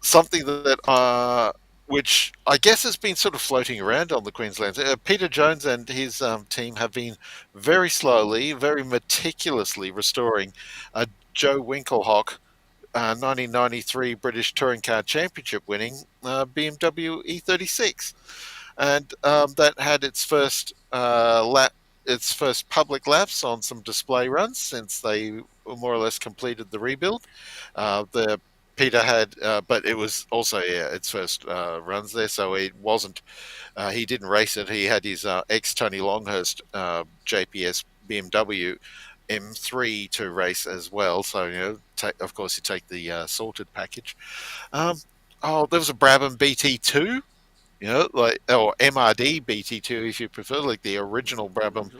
Something that which I guess has been sort of floating around on the Queensland. Peter Jones and his team have been very slowly, very meticulously restoring a Joe Winkelhock 1993 British Touring Car Championship winning BMW E36. And that had its first its first public laps on some display runs since they more or less completed the rebuild. The Peter had, but it was also its first runs there, so it wasn't. He didn't race it. He had his ex Tony Longhurst JPS BMW M3 to race as well. So of course, you take the sorted package. There was a Brabham BT2. Or MRD BT2 if you prefer, like the original Brabham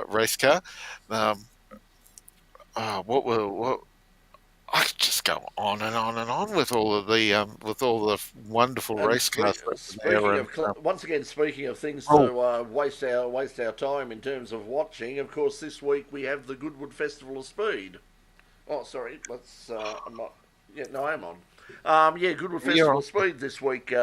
race car. What I could just go on and on and on with all of the wonderful race cars. Once again, speaking of things to waste our time in terms of watching, of course, this week we have the Goodwood Festival of Speed. Oh, sorry, let's. I'm not. Yeah, no, I am on. Goodwood Festival of Speed this week.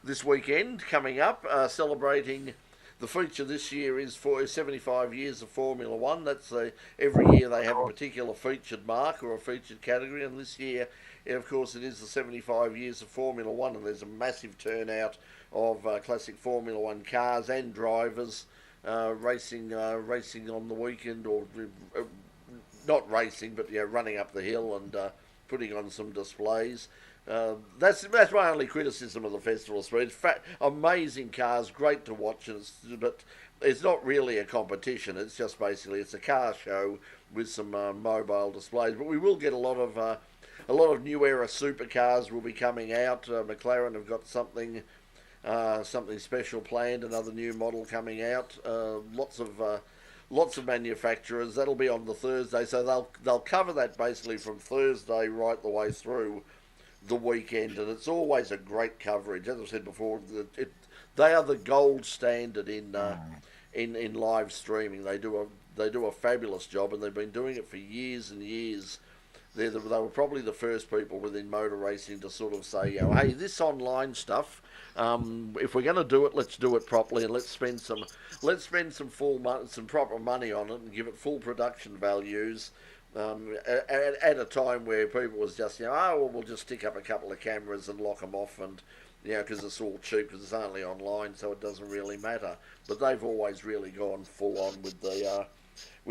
This weekend coming up, celebrating. The feature this year is for 75 years of Formula One. That's every year they have a particular featured mark or a featured category, and this year, of course, it is the 75 years of Formula One, and there's a massive turnout of classic Formula One cars and drivers racing on the weekend, or not racing, but running up the hill and putting on some displays. That's my only criticism of the festival. It's amazing cars, great to watch, but it's not really a competition. It's just basically it's a car show with some mobile displays. But we will get a lot of new era supercars will be coming out. McLaren have got something special planned, another new model coming out. Lots of manufacturers. That'll be on the Thursday, so they'll cover that basically from Thursday right the way through the weekend, and it's always a great coverage. As I said before, they are the gold standard in live streaming. They do a fabulous job, and they've been doing it for years and years. They were probably the first people within motor racing to sort of say, hey, this online stuff, if we're going to do it, let's do it properly, and let's spend some proper money on it and give it full production values. At a time where people was just, we'll just stick up a couple of cameras and lock them off, and because it's all cheap because it's only online, so it doesn't really matter. But they've always really gone full on with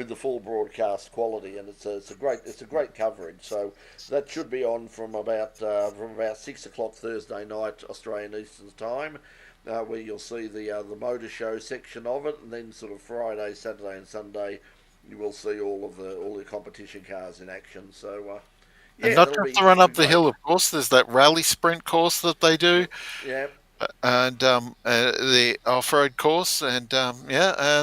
the full broadcast quality, and it's a great coverage. So that should be on from about 6 o'clock Thursday night Australian Eastern Time, where you'll see the motor show section of it, and then sort of Friday, Saturday, and Sunday you will see all the competition cars in action. So And yeah, not just to run that'll be up the great. hill, of course. There's that rally sprint course that they do, Yeah. and the off-road course, and yeah,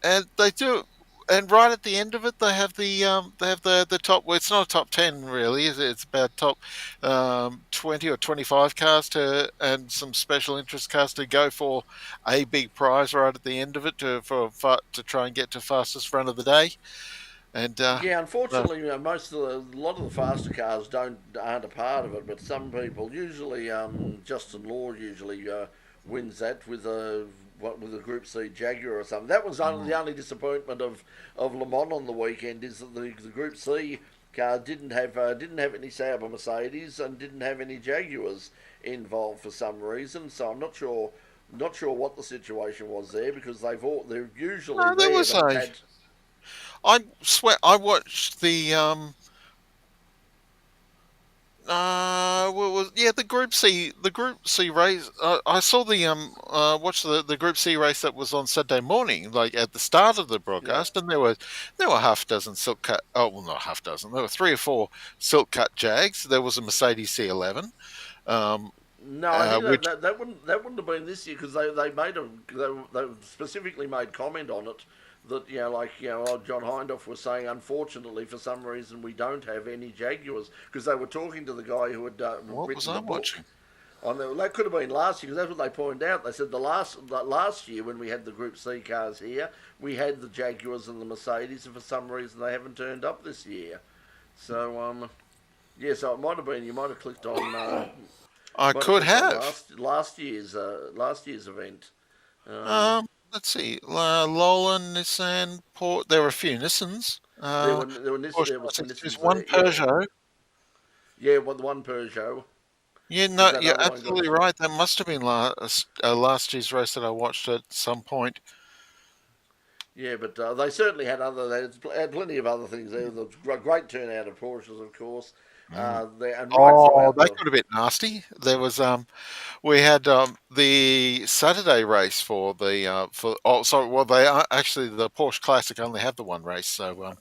and they do, and right at the end of it, they have the top. Well, it's not a top 10 really. It's about top 20 or 25 cars and some special interest cars to go for a big prize right at the end of it to try and get to fastest run of the day, and Yeah, uh, unfortunately, a lot of the faster cars aren't a part of it. But some people, usually Justin Law, usually wins that with a Group C Jaguar or something. That was the only disappointment of Le Mans on the weekend is that the Group C car didn't have any Sauber Mercedes and didn't have any Jaguars involved for some reason. So I'm not sure what the situation was there because they're usually there there, was but it a. had. I swear I watched the yeah, the Group C race. I saw watched the Group C race that was on Saturday morning, like at the start of the Yeah. broadcast, and there were half dozen silk cut. Oh, well, not half dozen. There were three or four silk cut Jags. There was a Mercedes C11, um, No, I think which that wouldn't have been this year because they specifically made comment on it that John Hindhoff was saying unfortunately for some reason we don't have any Jaguars because they were talking to the guy who had what was written I the book. watching? That could have been last year because that's what they pointed out. They said the last year when we had the Group C cars here, we had the Jaguars and the Mercedes, and for some reason they haven't turned up this year. So yeah, so it might have been you might have clicked on. I Might have could clicked on have. last year's event. Um, Um, let's see. Lola, Nissan, Port. There were a few Nissans. Porsche there was some Classics. There's Nissans one there. Yeah, Peugeot. yeah. Well, the one Peugeot Yeah, because no, that you're other one got. absolutely right. That must have been last year's race that I watched at some point. Yeah, but they certainly had they had plenty of other things there. There was a great turnout of Porsches, of course. Mm. And right Oh, throughout that the got a bit nasty. There was we had the Saturday race for the for oh sorry, well they are actually the Porsche Classic only had the one race. So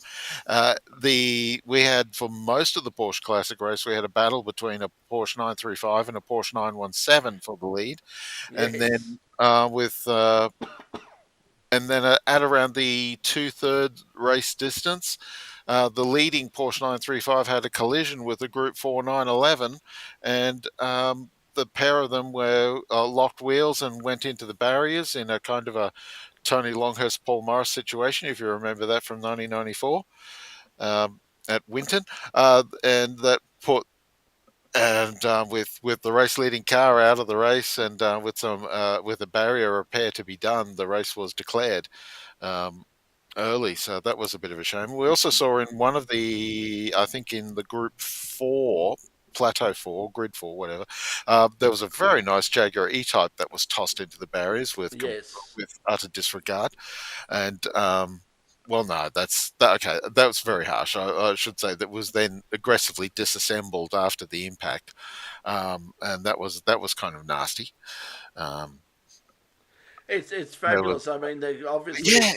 the we had for most of the Porsche Classic race we had a battle between a Porsche 935 and a Porsche 917 for the lead, and yes, then at around the two-third race distance, the leading Porsche 935 had a collision with a Group 4 911, and the pair of them were locked wheels and went into the barriers in a kind of a Tony Longhurst Paul Morris situation, if you remember that from 1994 at Winton, and that put and with the race leading car out of the race and with a barrier repair to be done, the race was declared um, early. So that was a bit of a shame. We also saw in one of I think in the Group 4, Plateau 4, Grid 4, whatever, there was a very nice Jaguar E-Type that was tossed into the barriers yes. with utter disregard. And well, no, okay. That was very harsh. I should say that was then aggressively disassembled after the impact, and that was kind of nasty. Um, It's there was, fabulous. I mean, obviously yeah,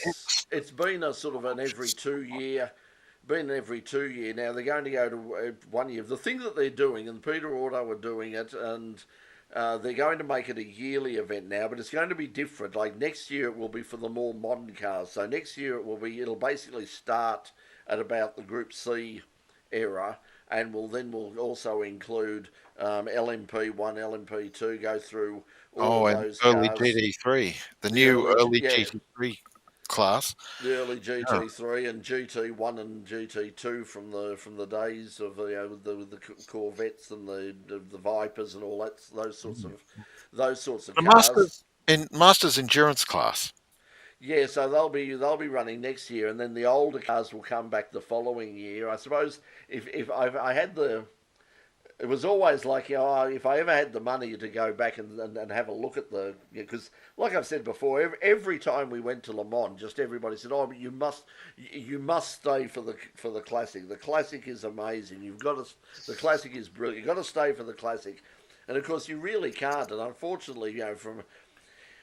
it's been a sort of an every 2 year. Been every 2 year now. They're going to go to 1 year. The thing that they're doing, and Peter Auto are doing it, and they're going to make it a yearly event now, but it's going to be different. Like next year, it will be for the more modern cars. So next year, it'll basically start at about the Group C era, and will also include LMP1, LMP2, go through all oh, of and those early cars. GT3, the The new early, early yeah, GT3 class. the early Yeah. GT3 and GT1 and GT2 from the days of the Corvettes and the Vipers and all that those sorts of The cars. Masters endurance class. Yeah, so they'll be running next year, and then the older cars will come back the following year. I suppose if I had it was always like, if I ever had the money to go back and have a look at because like I've said before, every time we went to Le Mans, just everybody said, oh, but you must stay for the classic. The classic is amazing. The classic is brilliant. You've got to stay for the classic. And of course you really can't. And unfortunately,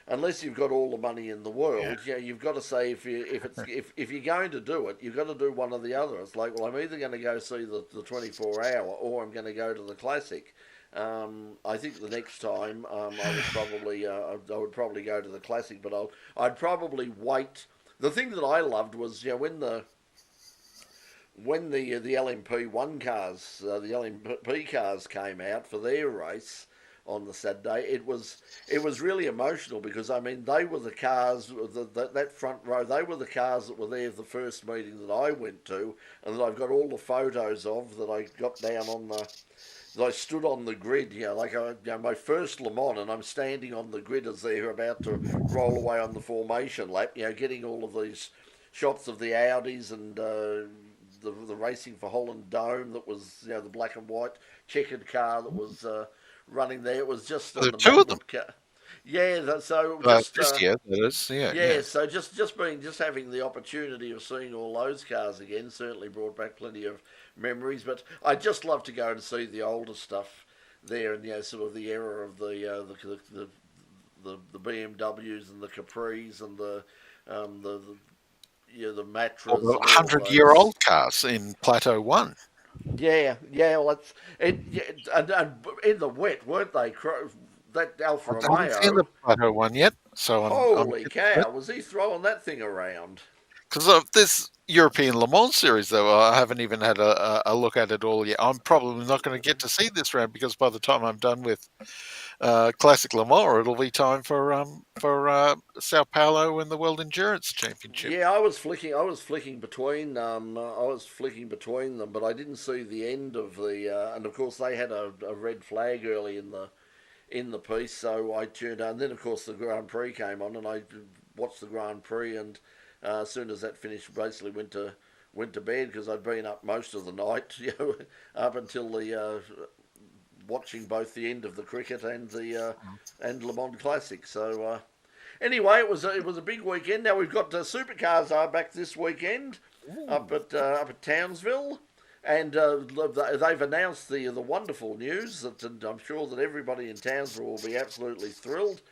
unless you've got all the money in the world, you've got to say if you're going to do it, you've got to do one or the other. It's like, well, I'm either going to go see the 24-hour or I'm going to go to the classic. I think the next time I would probably go to the classic, but I'd probably wait. The thing that I loved was when the LMP1 cars, the LMP cars came out for their race on the Saturday, it was really emotional because they were the cars, that front row, they were the cars that were there the first meeting that I went to, and that I've got all the photos of that I got down on that I stood on the grid, my first Le Mans, and I'm standing on the grid as they're about to roll away on the formation lap, getting all of these shots of the Audis and the racing for Holland Dome that was the black and white checkered car that was running there. It was just There are two of them. Yeah, so just that is, yeah. So just having the opportunity of seeing all those cars again certainly brought back plenty of memories. But I'd just love to go and see the older stuff there, and sort of the era of the BMWs and the Capris and the Matras. 100-year-old cars in Plateau 1. Yeah. Well, and in the wet, weren't they? That Alfa Romeo. I haven't seen the Plateau 1 yet, so Holy cow! Was he throwing that thing around? Because of this European Le Mans series, though, I haven't even had a look at it all yet. I'm probably not going to get to see this round because by the time I'm done with Classic Le Mans, it'll be time for Sao Paulo and the World Endurance Championship. Yeah, I was flicking between them, but I didn't see the end of the. And of course, they had a red flag early in the piece, so I tuned on. And then, of course, the Grand Prix came on, and I watched the Grand Prix, and as soon as that finished, basically went to bed because I'd been up most of the night, up until the watching both the end of the cricket and the Le Mans Classic. So anyway, it was a big weekend. Now we've got supercars are back this weekend up at Townsville. And they've announced the wonderful news that, and I'm sure that everybody in Townsville will be absolutely thrilled.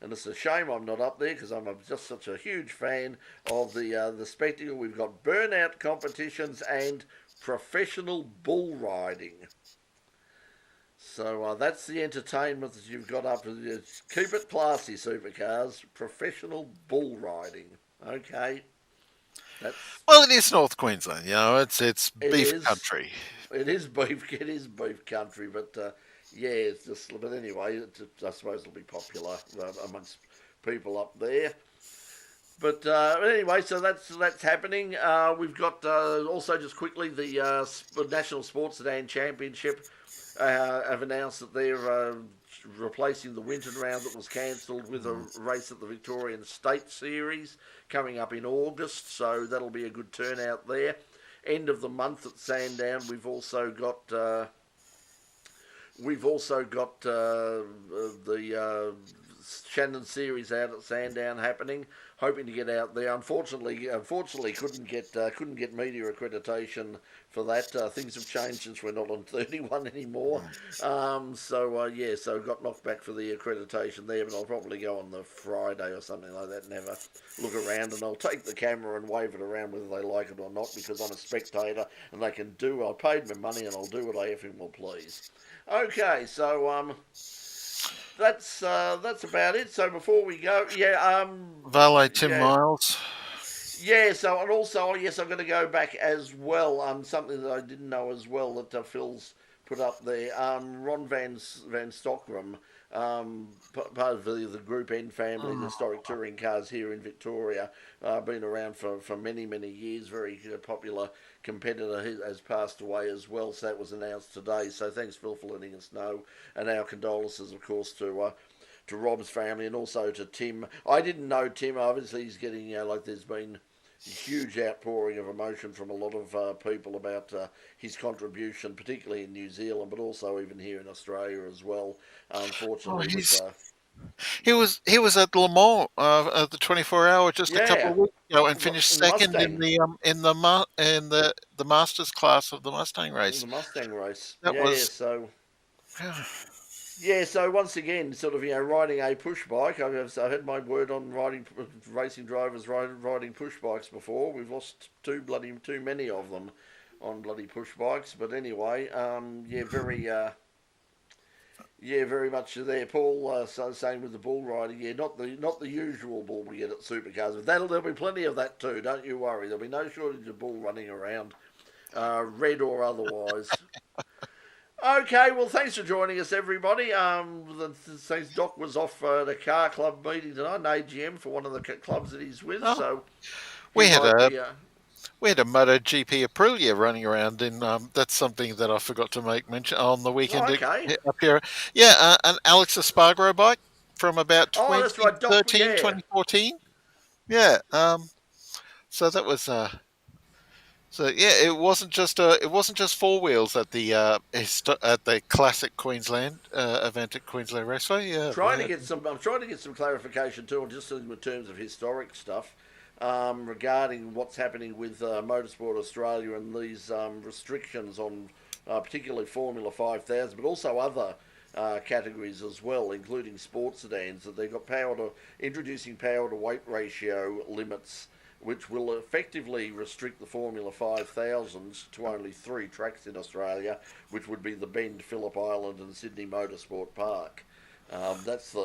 And it's a shame I'm not up there because I'm just such a huge fan of the spectacle. We've got burnout competitions and professional bull riding. So that's the entertainment that you've got up. Keep it classy, supercars. Professional bull riding. Okay. Well, it is North Queensland. It's beef country. It is beef country, but it's just. But anyway, I suppose it'll be popular amongst people up there. But anyway, so that's happening. We've got also just quickly the National Sports Sedan Championship have announced that they're replacing the Winton round that was cancelled with a race at the Victorian State Series coming up in August, so that'll be a good turnout there. End of the month at Sandown, we've also got the Shannon Series out at Sandown happening. Hoping to get out there. Unfortunately, couldn't get media accreditation for that. Things have changed since we're not on 31 anymore. So got knocked back for the accreditation there. But I'll probably go on the Friday or something like that and have a look around. And I'll take the camera and wave it around whether they like it or not because I'm a spectator and they can do. I paid my money and I'll do what I effing will please. Okay, so that's about it. So before we go, Valet Tim Miles. Yeah, so and also yes, I'm going to go back as well. Something that I didn't know as well that Phil's put up there. Ron Van Stockram, part of the Group N family, the historic touring cars here in Victoria, been around for many years. Very popular competitor has passed away as well. So that was announced today. So thanks, Phil, for letting us know, and our condolences, of course, to Rob's family and also to Tim. I didn't know Tim. Obviously, he's getting there's been huge outpouring of emotion from a lot of people about his contribution, particularly in New Zealand, but also even here in Australia as well. Oh, Unfortunately, with he's he was at Le Mans at the 24 hour just a couple yeah, of weeks ago and finished in the second in Mustang, the Masters class of the Mustang in race. the Mustang race. That Yeah, was so. Yeah, so once again, sort of riding a push bike. I've had my word on racing drivers riding push bikes before. We've lost too many of them on bloody push bikes. But anyway, very much there, Paul. So same with the bull riding. Yeah, not the usual bull we get at supercars, but there'll be plenty of that too. Don't you worry. There'll be no shortage of bull running around, red or otherwise. Okay, well, thanks for joining us, everybody. Since Doc was off the car club meeting tonight, an AGM for one of the clubs that he's with, oh, so he we had might a be. we had a MotoGP Aprilia running around in. That's something that I forgot to make mention on the weekend Oh, okay. up here. Yeah, an Alex Espargaro bike from about Oh, that's right, Doc. 2013, Yeah, 2014. Yeah. So that was. So yeah, it wasn't just four wheels at the at the classic Queensland event at Queensland Raceway. Yeah, they trying to had. get some. I'm trying to get some clarification too, just in terms of historic stuff. Regarding what's happening with Motorsport Australia and these restrictions on particularly Formula 5000, but also other categories as well, including sports sedans, that they've got introducing power to weight ratio limits, which will effectively restrict the Formula 5000s to only 3 tracks in Australia, which would be the Bend, Phillip Island, and Sydney Motorsport Park. That's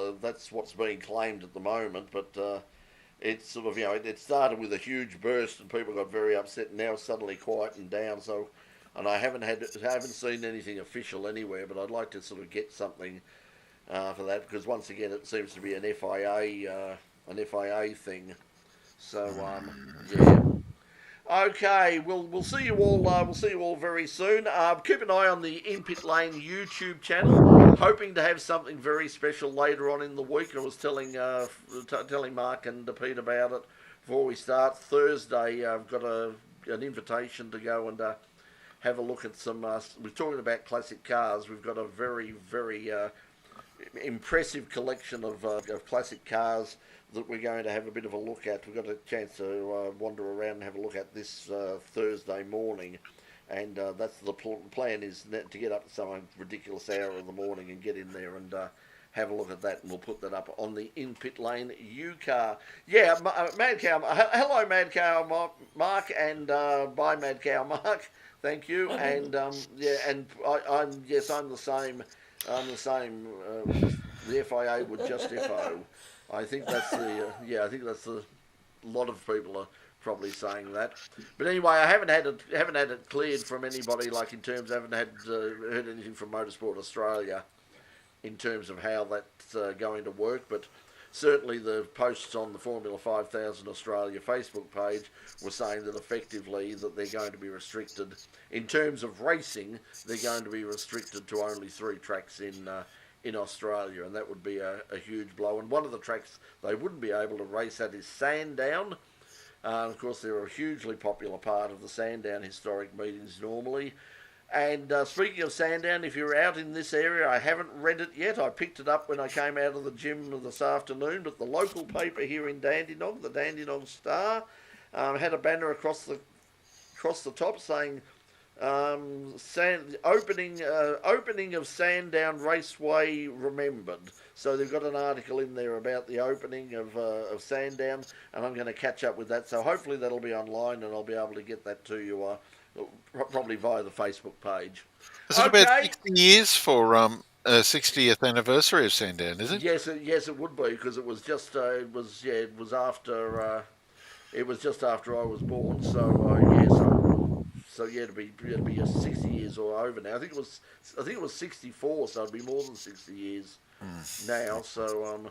what's being claimed at the moment, but it's sort of it started with a huge burst and people got very upset, and now it's suddenly quietened down. So, and I haven't seen anything official anywhere, but I'd like to sort of get something for that, because once again it seems to be an FIA thing. So yeah. Okay, we'll see you all. We'll see you all very soon. Keep an eye on the In Pit Lane YouTube channel. Hoping to have something very special later on in the week. I was telling Mark and Pete about it before we start. Thursday, I've got an invitation to go and have a look at some. We're talking about classic cars. We've got a very impressive collection of classic cars that we're going to have a bit of a look at. We've got a chance to wander around and have a look at this Thursday morning, and that's the plan, is to get up at some ridiculous hour in the morning and get in there and have a look at that, and we'll put that up on the In Pit Lane U-Car. Yeah, Mad Cow. Hello, Mad Cow Mark, and bye, Mad Cow Mark. Thank you. And and I'm the same. I'm the same. The FIA would just FO. I think that's a lot of people are probably saying that. But anyway, I haven't had it cleared from anybody. Like in terms, I haven't heard anything from Motorsport Australia in terms of how that's going to work. But certainly the posts on the Formula 5000 Australia Facebook page were saying that effectively that they're going to be restricted in terms of racing. They're going to be restricted to only 3 tracks in Australia, and that would be a huge blow. And one of the tracks they wouldn't be able to race at is Sandown. Of course, they're a hugely popular part of the Sandown historic meetings normally. And speaking of Sandown, if you're out in this area, I haven't read it yet. I picked it up when I came out of the gym this afternoon, but the local paper here in Dandenong, the Dandenong Star, had a banner across the top saying opening of Sandown Raceway remembered. So they've got an article in there about the opening of Sandown, and I'm going to catch up with that. So hopefully that'll be online, and I'll be able to get that to you probably via the Facebook page. Is it about 60 years for 60th anniversary of Sandown? Is it? Yes, it would be, because it was just it was after I was born. So it'd be 60 years or over now. I think it was 64, so it'd be more than 60 years now. So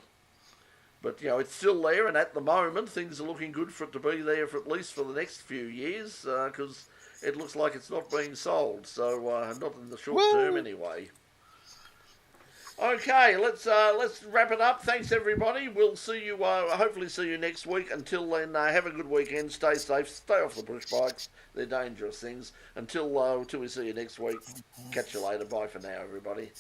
but it's still there, and at the moment things are looking good for it to be there for at least for the next few years, because it looks like it's not being sold. So not in the short term anyway. Okay, let's wrap it up. Thanks everybody. We'll see you. Hopefully see you next week. Until then, have a good weekend. Stay safe. Stay off the bush bikes. They're dangerous things. Until we see you next week. Catch you later. Bye for now, everybody.